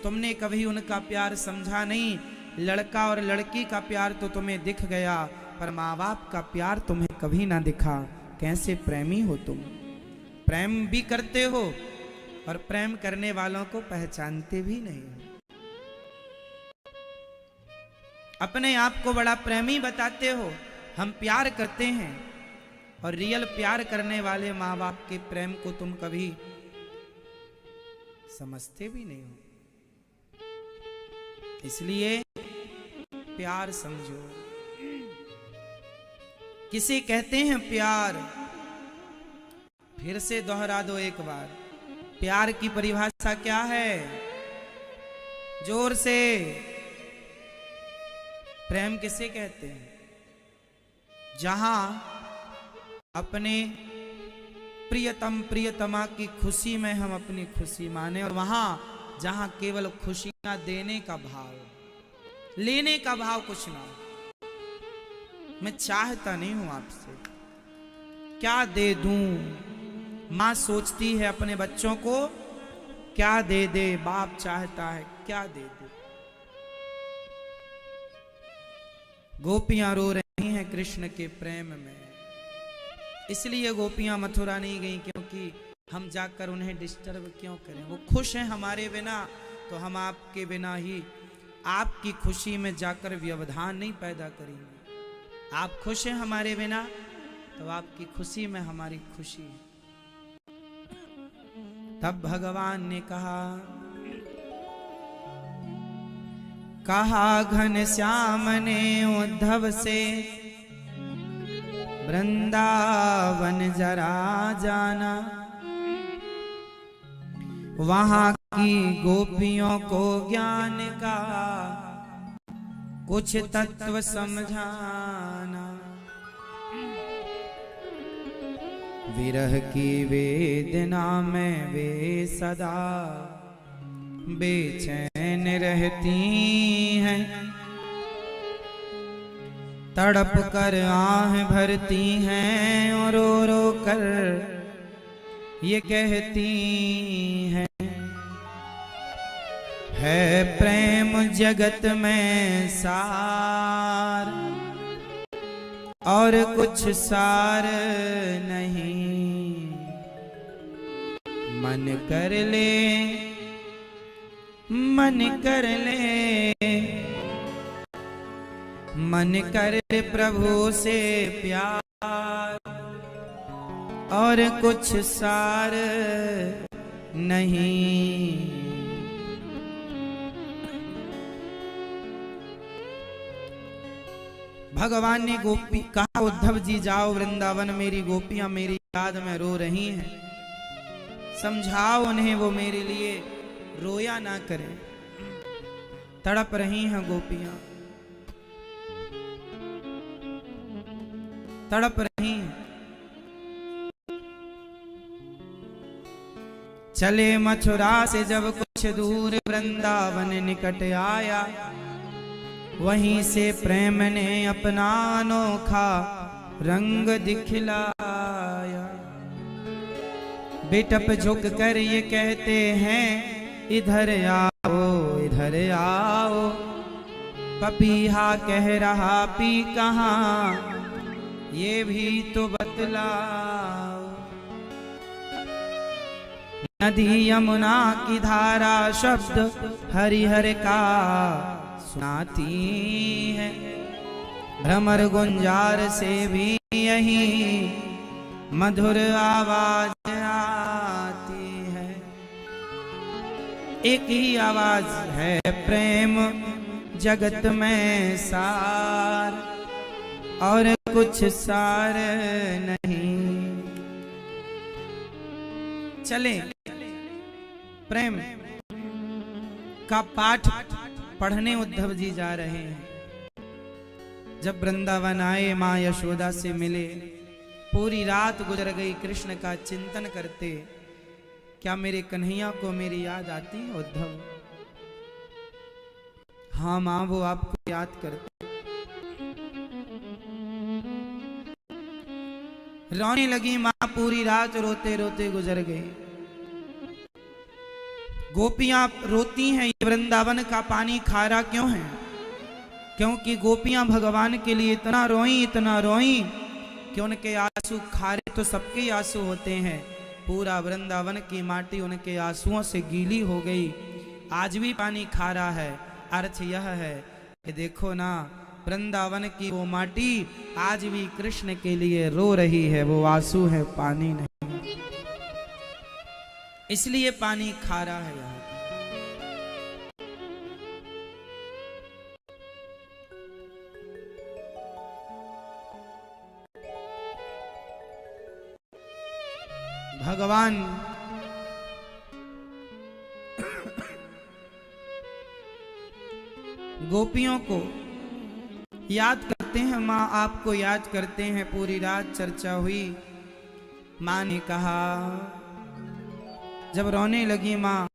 तुमने कभी उनका प्यार समझा नहीं। लड़का और लड़की का प्यार तो तुम्हें दिख गया, पर माँ बाप का प्यार तुम्हें कभी ना दिखा। कैसे प्रेमी हो तुम, प्रेम भी करते हो और प्रेम करने वालों को पहचानते भी नहीं हो। अपने आप को बड़ा प्रेमी बताते हो, हम प्यार करते हैं, और रियल प्यार करने वाले माँ बाप के प्रेम को तुम कभी समझते भी नहीं हो। इसलिए प्यार समझो। किसे कहते हैं प्यार? फिर से दोहरा दो एक बार। प्यार की परिभाषा क्या है? जोर से। प्रेम किसे कहते हैं? जहां अपने प्रियतम प्रियतमा की खुशी में हम अपनी खुशी माने, और वहां जहां केवल खुशियां देने का भाव, लेने का भाव कुछ ना हो। मैं चाहता नहीं हूं आपसे, क्या दे दूं? मां सोचती है अपने बच्चों को क्या दे दे, बाप चाहता है क्या दे दे। गोपियां रो रही हैं कृष्ण के प्रेम में, इसलिए गोपियां मथुरा नहीं गई, क्योंकि हम जाकर उन्हें डिस्टर्ब क्यों करें। वो खुश हैं हमारे बिना, तो हम आपके बिना ही आपकी खुशी में जाकर व्यवधान नहीं पैदा करेंगे। आप खुश हैं हमारे बिना, तो आपकी खुशी में हमारी खुशी है। तब भगवान ने कहा घनश्याम ने उद्धव से, वृंदावन जरा जाना, वहां की गोपियों को ज्ञान का कुछ तत्व समझाना। विरह की वेदना में वे सदा बेचैन रहती हैं, तड़प कर आह भरती हैं और रो रो कर ये कहती हैं, है प्रेम जगत में सार और कुछ सार नहीं। मन कर ले, मन कर ले, मन कर प्रभु से प्यार और कुछ सार नहीं। भगवान ने गोपी कहा, उद्धव जी जाओ वृंदावन, मेरी गोपियां मेरी याद में रो रही हैं, समझाओ उन्हें वो मेरे लिए रोया ना करें। तड़प रही हैं गोपियां, तड़प रही हैं। चले मथुरा से जब कुछ दूर, वृंदावन निकट आया, वहीं से प्रेम ने अपना अनोखा रंग दिखलाया। बिटप झुक कर ये कहते हैं, इधर आओ इधर आओ। पपीहा कह रहा पी कहाँ, ये भी तो बतलाओ। नदी यमुना की धारा शब्द हरिहर का सुनाती है, भ्रमर गुंजार से भी यही मधुर आवाज आती है। एक ही आवाज है, प्रेम जगत में सार और कुछ सार नहीं। चले प्रेम का पाठ पढ़ने उद्धव जी जा रहे हैं। जब वृंदावन आए, माँ यशोदा से मिले, पूरी रात गुजर गई कृष्ण का चिंतन करते। क्या मेरे कन्हैया को मेरी याद आती है उद्धव? हाँ माँ, वो आपको याद करते। रोने लगी माँ, पूरी रात रोते रोते गुजर गई। गोपियां रोती हैं, ये वृंदावन का पानी खारा क्यों है? क्योंकि गोपियां भगवान के लिए इतना रोई कि उनके आंसू खारे तो सबके आंसू होते हैं, पूरा वृंदावन की माटी उनके आंसुओं से गीली हो गई। आज भी पानी खारा है। अर्थ यह है कि देखो ना, वृंदावन की वो माटी आज भी कृष्ण के लिए रो रही है, वो आंसू है, पानी नहीं। इसलिए पानी खारा है यहाँ। भगवान गोपियों को याद करते हैं, माँ आपको याद करते हैं। पूरी रात चर्चा हुई। माँ ने कहा, जब रोने लगी माँ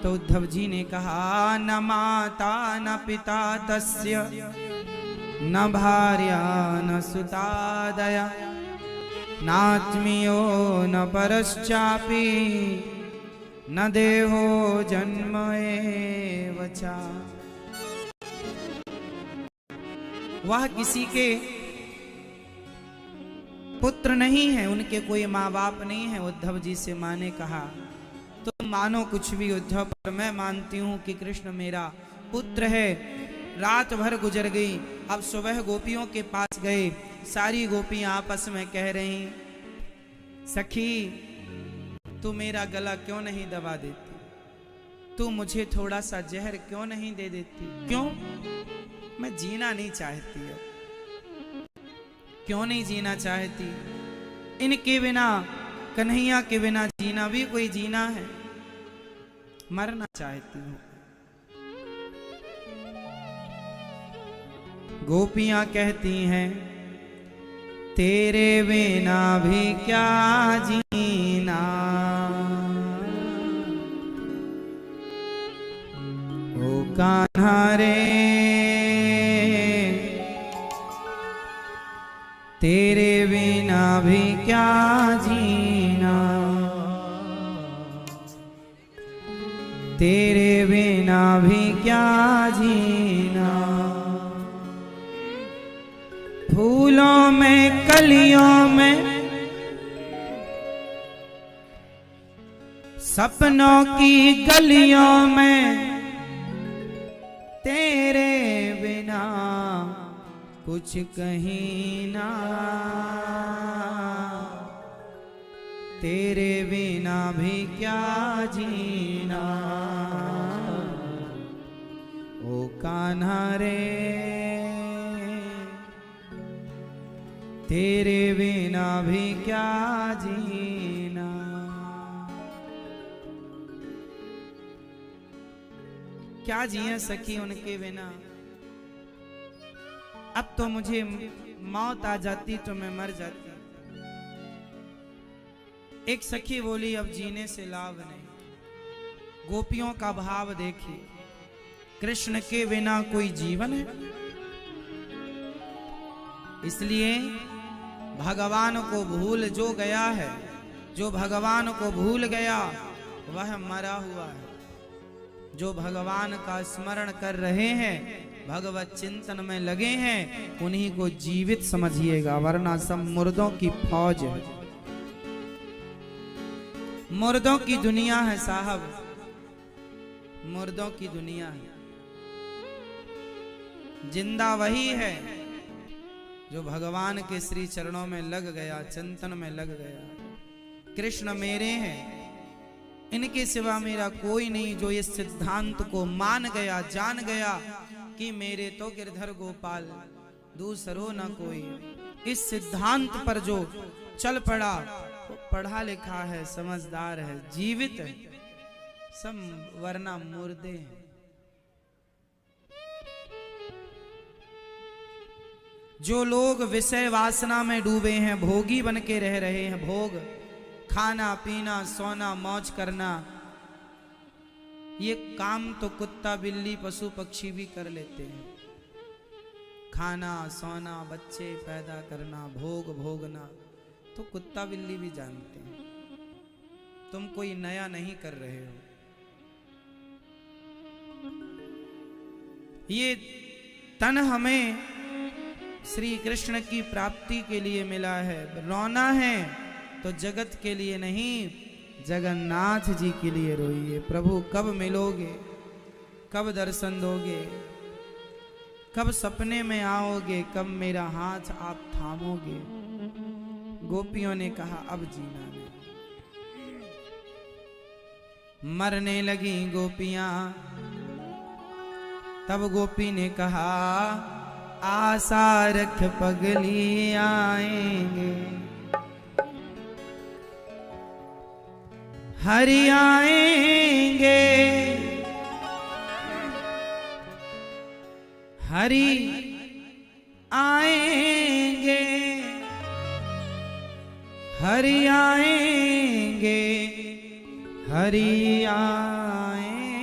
तो उद्धव जी ने कहा, न माता न पिता तस्य न भार्या न सुता दया नात्मीयो न परश्चापि न देहो जन्म एव च। वह किसी के पुत्र नहीं है, उनके कोई माँ बाप नहीं है। उद्धव जी से माँ ने कहा, तुम मानो कुछ भी उद्धव, पर मैं मानती हूं कि कृष्ण मेरा पुत्र है। रात भर गुजर गई। अब सुबह गोपियों के पास गए। सारी गोपियां आपस में कह रही, सखी तू मेरा गला क्यों नहीं दबा देती, तू मुझे थोड़ा सा जहर क्यों नहीं दे देती। क्यों? मैं जीना नहीं चाहती है। क्यों नहीं जीना चाहती? इनके बिना, कन्हैया के बिना जीना भी कोई जीना है। मरना चाहती हूं। गोपियां कहती हैं, तेरे बिना भी क्या जीना, ओ कान्हा रे तेरे बिना भी क्या जीना, तेरे बिना भी क्या जीना। फूलों में कलियों में सपनों की गलियों में तेरे बिना कुछ कहीं ना, तेरे बिना भी क्या जीना, ओ कान्हा रे तेरे बिना भी क्या जीना। क्या जिए सखी उनके बिना। अब तो मुझे मौत आ जाती तो मैं मर जाती। एक सखी बोली, अब जीने से लाभ नहीं। गोपियों का भाव देखिए, कृष्ण के बिना कोई जीवन है? इसलिए भगवान को भूल जो गया है, जो भगवान को भूल गया वह मरा हुआ है। जो भगवान का स्मरण कर रहे हैं, भगवत चिंतन में लगे हैं, उन्हीं को जीवित समझिएगा, वरना सब मुर्दों की फौज है। मुर्दों की दुनिया है साहब, मुर्दों की दुनिया है। जिंदा वही है जो भगवान के श्री चरणों में लग गया, चिंतन में लग गया। कृष्ण मेरे हैं, इनके सिवा मेरा कोई नहीं। जो इस सिद्धांत को मान गया, जान गया कि मेरे तो गिरधर गोपाल, दूसरो न कोई, इस सिद्धांत पर जो चल पड़ा वो पढ़ा लिखा है, समझदार है, जीवित है। सब वरना मुर्दे हैं। जो लोग विषय वासना में डूबे हैं, भोगी बन के रह रहे हैं, भोग, खाना पीना सोना मौज करना, ये काम तो कुत्ता बिल्ली पशु पक्षी भी कर लेते हैं। खाना सोना, बच्चे पैदा करना, भोग भोगना तो कुत्ता बिल्ली भी जानते हैं। तुम कोई नया नहीं कर रहे हो। ये तन हमें श्री कृष्ण की प्राप्ति के लिए मिला है। रोना है तो जगत के लिए नहीं, जगन्नाथ जी के लिए रोइए। प्रभु कब मिलोगे, कब दर्शन दोगे, कब सपने में आओगे, कब मेरा हाथ आप थामोगे। गोपियों ने कहा, अब जीना नहीं। मरने लगी गोपियां। तब गोपी ने कहा, आशा रख पगली आएंगे, हरि आएंगे। हरि आएंगे, हरि आएंगे, हरि आएंगे।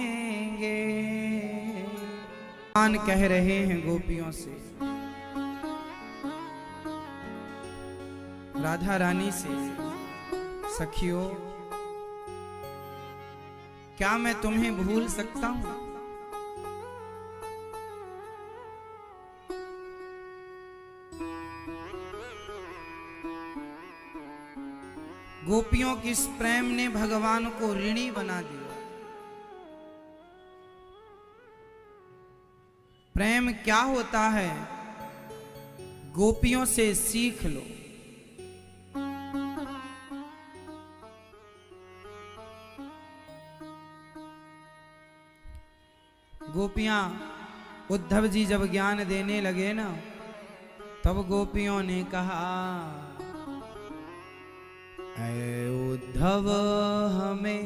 भगवान कह रहे हैं गोपियों से, राधा रानी से, सखियों क्या मैं तुम्हें भूल सकता हूं? गोपियों की इस प्रेम ने भगवान को ऋणी बना दिया। प्रेम क्या होता है, गोपियों से सीख लो। गोपियां, उद्धव जी जब ज्ञान देने लगे ना, तब गोपियों ने कहा, ऐ उद्धव हमें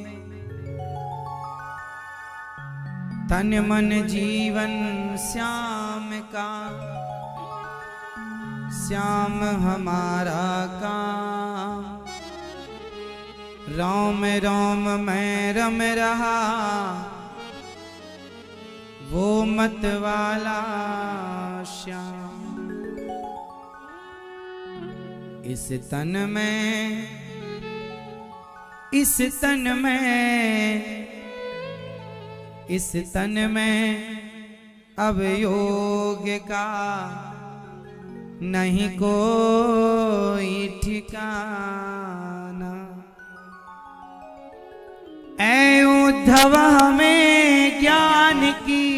तन मन जीवन श्याम का, श्याम हमारा काम, राम राम मैं रम रहा, वो मत वाला श्याम। इस तन में, इस तन में, इस तन में अब योग का नहीं कोई ठिकाना। ऐ उद्धव हमें ज्ञान की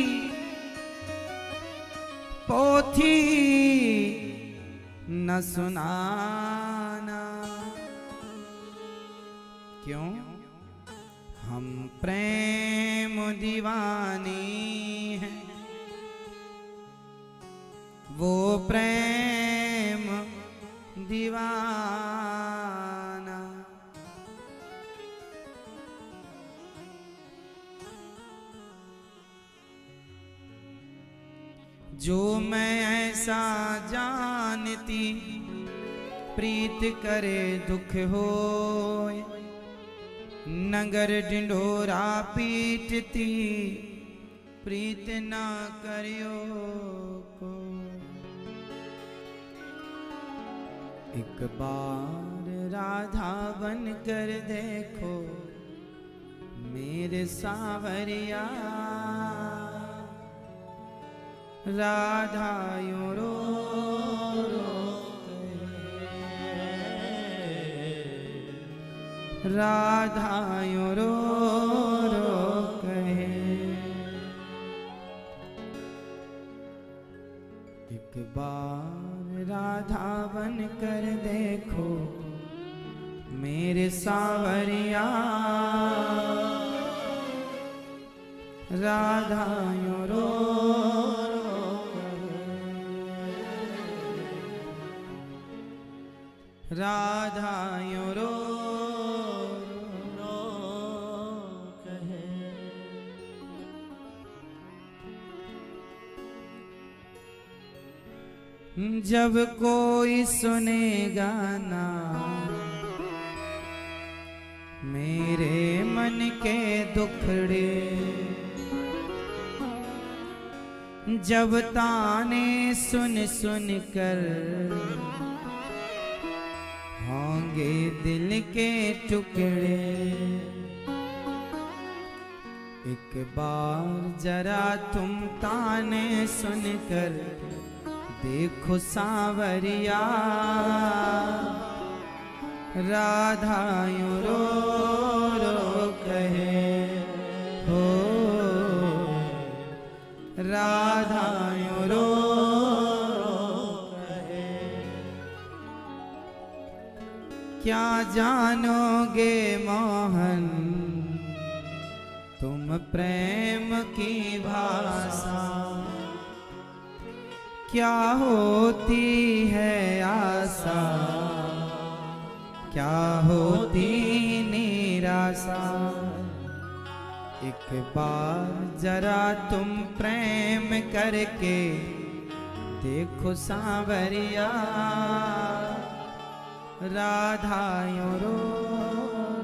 पोथी न सुनाना। क्यों? हम प्रेम दीवानी हैं, वो प्रेम दीवाना। जो मैं ऐसा जानती, प्रीत करे दुख होए, नगर ढिंढोरा पीटती, प्रीत ना करियो को। एक बार राधा बन कर देखो मेरे सावरिया, राधा यूं रो रो, राधा यूं रो रो कहे। एक बार राधा बन कर देखो मेरे सावरिया, राधा यूं रो रो कहे, राधा यूं रो जब कोई सुनेगा ना मेरे मन के दुखड़े, जब ताने सुन सुन कर होंगे दिल के टुकड़े, एक बार जरा तुम ताने सुनकर देखो सांवरिया, राधा यूं रो रो कहे हो, राधा यूं रो रो कहे। क्या जानोगे मोहन तुम प्रेम की भाषा, क्या होती है आशा, क्या होती निराशा। एक बार जरा तुम प्रेम करके देखो सांवरिया राधा यूं रो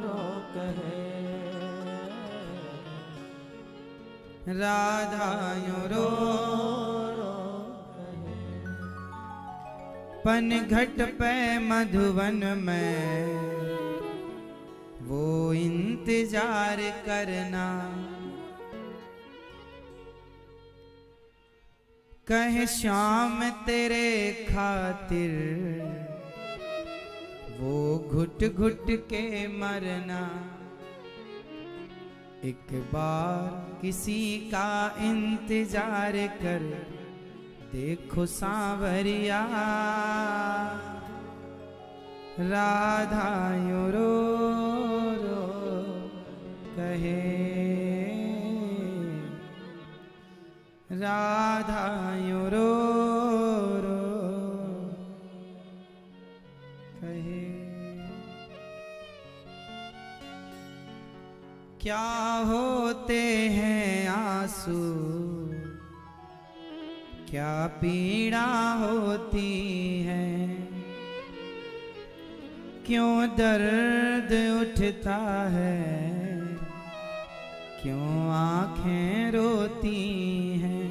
रो कहे, राधा यूं रो रो कहे। पनघट पे मधुवन में वो इंतजार करना, कहे श्याम तेरे खातिर वो घुट घुट के मरना। एक बार किसी का इंतजार कर देखो सांवरिया राधा यूं रो रो कहे, राधा यूं रो रो कहे। क्या होते हैं आंसू, क्या पीड़ा होती है, क्यों दर्द उठता है, क्यों आंखें रोती हैं।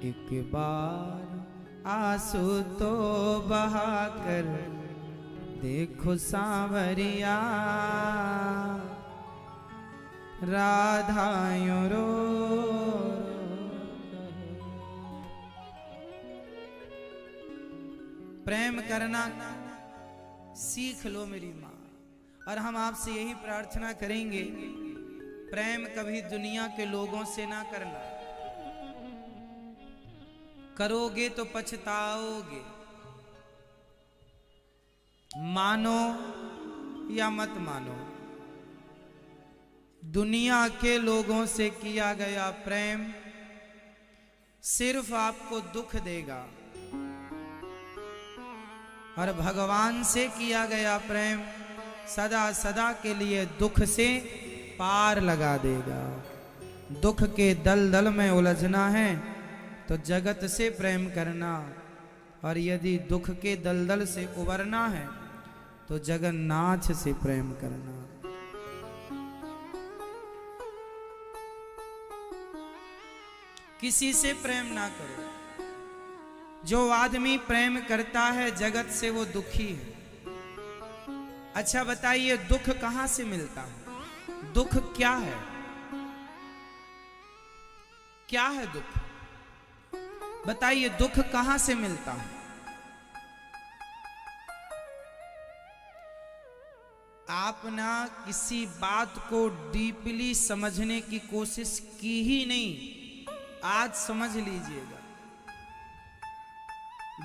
एक बार आंसू तो बहा कर देखो सांवरिया राधा यूं रो रो। प्रेम करना सीख लो मेरी माँ, और हम आपसे यही प्रार्थना करेंगे, प्रेम कभी दुनिया के लोगों से ना करना, करोगे तो पछताओगे। मानो या मत मानो, दुनिया के लोगों से किया गया प्रेम सिर्फ आपको दुख देगा, और भगवान से किया गया प्रेम सदा सदा के लिए दुख से पार लगा देगा। दुख के दलदल में उलझना है तो जगत से प्रेम करना, और यदि दुख के दलदल से उबरना है तो जगन्नाथ से प्रेम करना। किसी से प्रेम ना करो। जो आदमी प्रेम करता है जगत से वो दुखी है। अच्छा बताइए दुख कहां से मिलता है? दुख क्या है? क्या है दुख? बताइए दुख कहां से मिलता है? आप ना किसी बात को डीपली समझने की कोशिश की ही नहीं, आज समझ लीजिएगा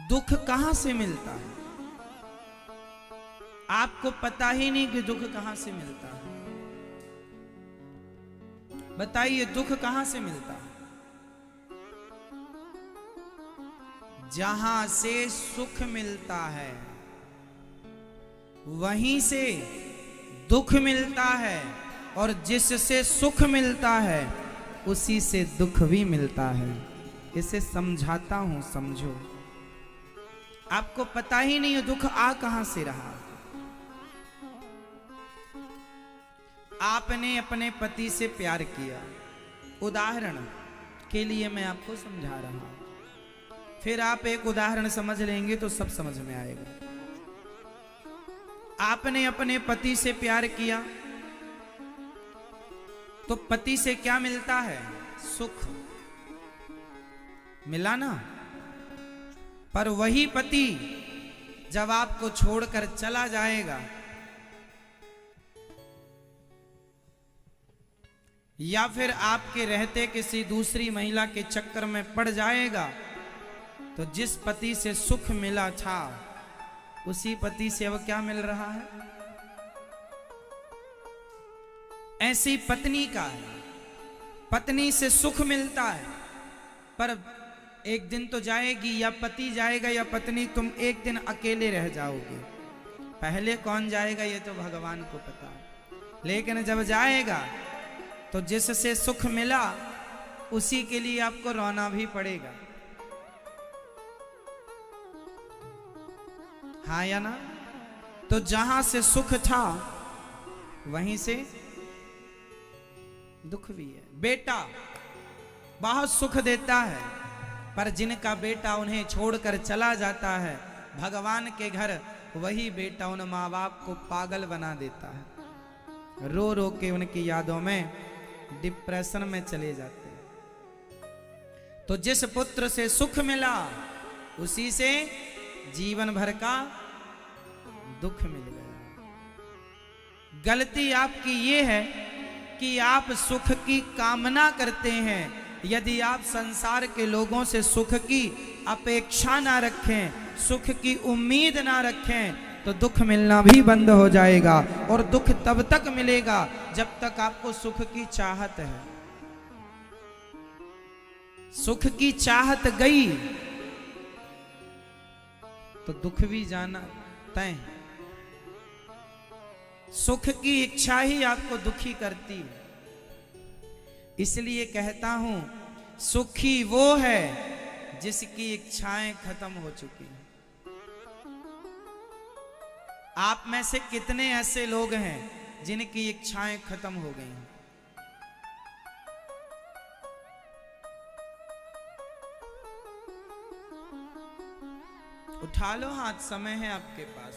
दुख कहां से मिलता है। आपको पता ही नहीं कि दुख कहां से मिलता है। बताइए दुख कहां से मिलता है? जहां से सुख मिलता है वहीं से दुख मिलता है, और जिससे सुख मिलता है उसी से दुख भी मिलता है। इसे समझाता हूं, समझो। आपको पता ही नहीं है दुख आ कहां से रहा। आपने अपने पति से प्यार किया, उदाहरण के लिए मैं आपको समझा रहा हूं, फिर आप एक उदाहरण समझ लेंगे तो सब समझ में आएगा। आपने अपने पति से प्यार किया तो पति से क्या मिलता है? सुख मिला ना। पर वही पति जब आपको छोड़कर चला जाएगा या फिर आपके रहते किसी दूसरी महिला के चक्कर में पड़ जाएगा, तो जिस पति से सुख मिला था उसी पति से अब क्या मिल रहा है? ऐसी पत्नी का है, पत्नी से सुख मिलता है, पर एक दिन तो जाएगी, या पति जाएगा या पत्नी, तुम एक दिन अकेले रह जाओगे। पहले कौन जाएगा ये तो भगवान को पता है, लेकिन जब जाएगा तो जिससे सुख मिला उसी के लिए आपको रोना भी पड़ेगा। हाँ या ना? तो जहां से सुख था वहीं से दुख भी है। बेटा बहुत सुख देता है, पर जिनका बेटा उन्हें छोड़कर चला जाता है भगवान के घर, वही बेटा उन माँ बाप को पागल बना देता है। रो रो के उनकी यादों में डिप्रेशन में चले जाते हैं। तो जिस पुत्र से सुख मिला उसी से जीवन भर का दुख मिल गया। गलती आपकी ये है कि आप सुख की कामना करते हैं। यदि आप संसार के लोगों से सुख की अपेक्षा ना रखें, सुख की उम्मीद ना रखें, तो दुख मिलना भी बंद हो जाएगा। और दुख तब तक मिलेगा जब तक आपको सुख की चाहत है। सुख की चाहत गई तो दुख भी जाना तय। सुख की इच्छा ही आपको दुखी करती है। इसलिए कहता हूं, सुखी वो है जिसकी इच्छाएं खत्म हो चुकी हैं। आप में से कितने ऐसे लोग हैं जिनकी इच्छाएं खत्म हो गई हैं? उठा लो हाथ, समय है आपके पास।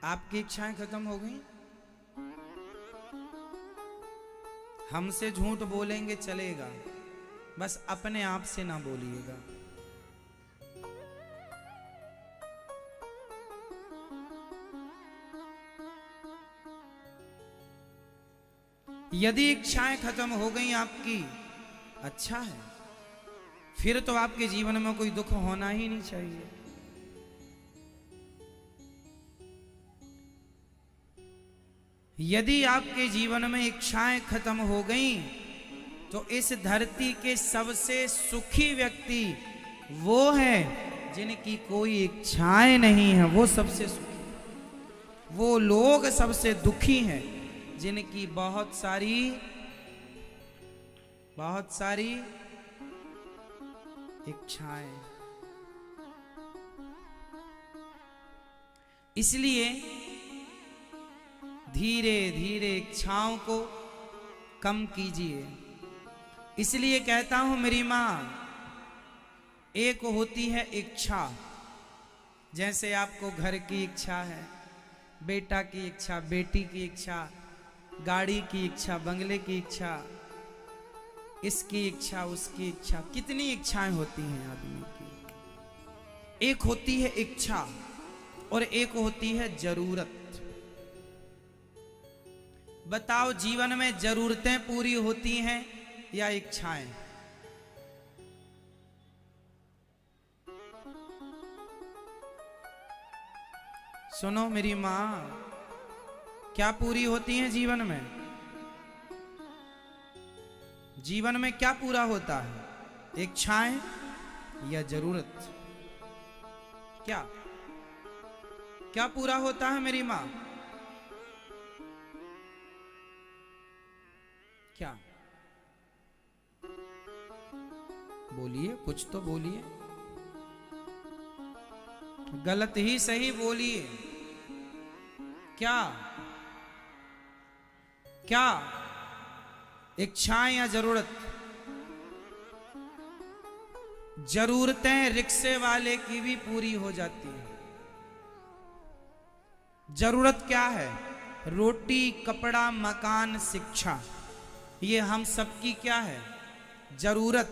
आपकी इच्छाएं खत्म हो गई? हमसे झूठ बोलेंगे चलेगा, बस अपने आप से ना बोलिएगा। यदि इच्छाएं खत्म हो गई आपकी, अच्छा है, फिर तो आपके जीवन में कोई दुख होना ही नहीं चाहिए। यदि आपके जीवन में इच्छाएं खत्म हो गई तो इस धरती के सबसे सुखी व्यक्ति वो है जिनकी कोई इच्छाएं नहीं है, वो सबसे सुखी। वो लोग सबसे दुखी हैं जिनकी बहुत सारी इच्छाएं। इसलिए धीरे धीरे इच्छाओं को कम कीजिए। इसलिए कहता हूं मेरी मां, एक होती है इच्छा, जैसे आपको घर की इच्छा है, बेटा की इच्छा, बेटी की इच्छा, गाड़ी की इच्छा, बंगले की इच्छा, इसकी इच्छा, उसकी इच्छा, कितनी इच्छाएं होती हैं आदमी की। एक होती है इच्छा और एक होती है जरूरत। बताओ, जीवन में जरूरतें पूरी होती हैं या इच्छाएं? सुनो मेरी मां, क्या पूरी होती हैं जीवन में? जीवन में क्या पूरा होता है? इच्छाएं या जरूरत? क्या क्या पूरा होता है मेरी मां? क्या? बोलिए, कुछ तो बोलिए। गलत ही सही बोलिए। क्या क्या? इच्छाएं या जरूरत? जरूरतें रिक्शे वाले की भी पूरी हो जाती है। जरूरत क्या है? रोटी, कपड़ा, मकान, शिक्षा, ये हम सबकी क्या है? जरूरत।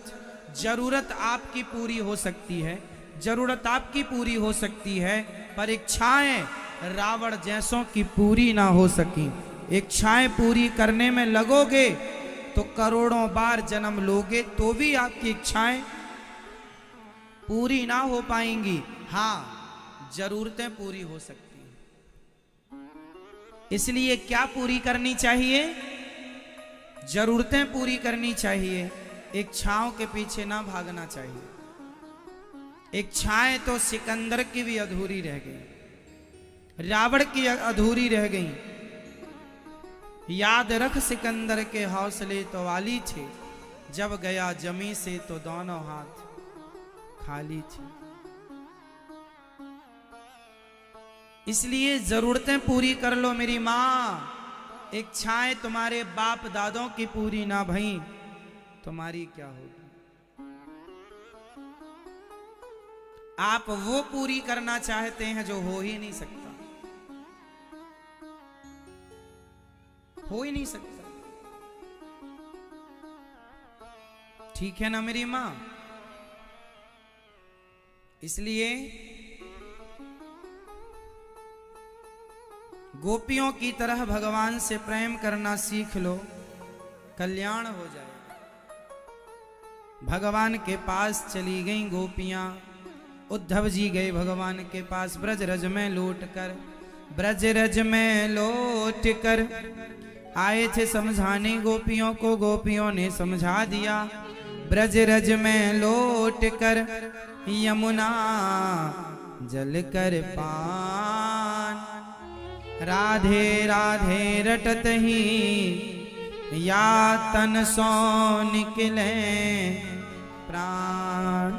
जरूरत आपकी पूरी हो सकती है, जरूरत आपकी पूरी हो सकती है, पर इच्छाएं रावण जैसों की पूरी ना हो सकी। इच्छाएं पूरी करने में लगोगे तो करोड़ों बार जन्म लोगे तो भी आपकी इच्छाएं पूरी ना हो पाएंगी। हाँ, जरूरतें पूरी हो सकती हैं। इसलिए क्या पूरी करनी चाहिए? जरूरतें पूरी करनी चाहिए, इच्छाओं के पीछे ना भागना चाहिए। इच्छाएं तो सिकंदर की भी अधूरी रह गई, रावण की अधूरी रह गई, याद रख सिकंदर के हौसले तो वाली थे, जब गया जमी से तो दोनों हाथ खाली थे। इसलिए जरूरतें पूरी कर लो मेरी माँ, इच्छाएं तुम्हारे बाप दादों की पूरी ना भई, तुम्हारी क्या होगी। आप वो पूरी करना चाहते हैं जो हो ही नहीं सकता, हो ही नहीं सकता। ठीक है ना मेरी मां। इसलिए गोपियों की तरह भगवान से प्रेम करना सीख लो, कल्याण हो जाएगा। भगवान के पास चली गई गोपियां। उद्धव जी गए भगवान के पास ब्रज रज में लौट कर, ब्रज रज में लौट कर आए थे समझाने गोपियों को, गोपियों ने समझा दिया। ब्रज रज में लौट कर यमुना जल कर पान, राधे राधे रटत ही या तन सो निकले प्राण।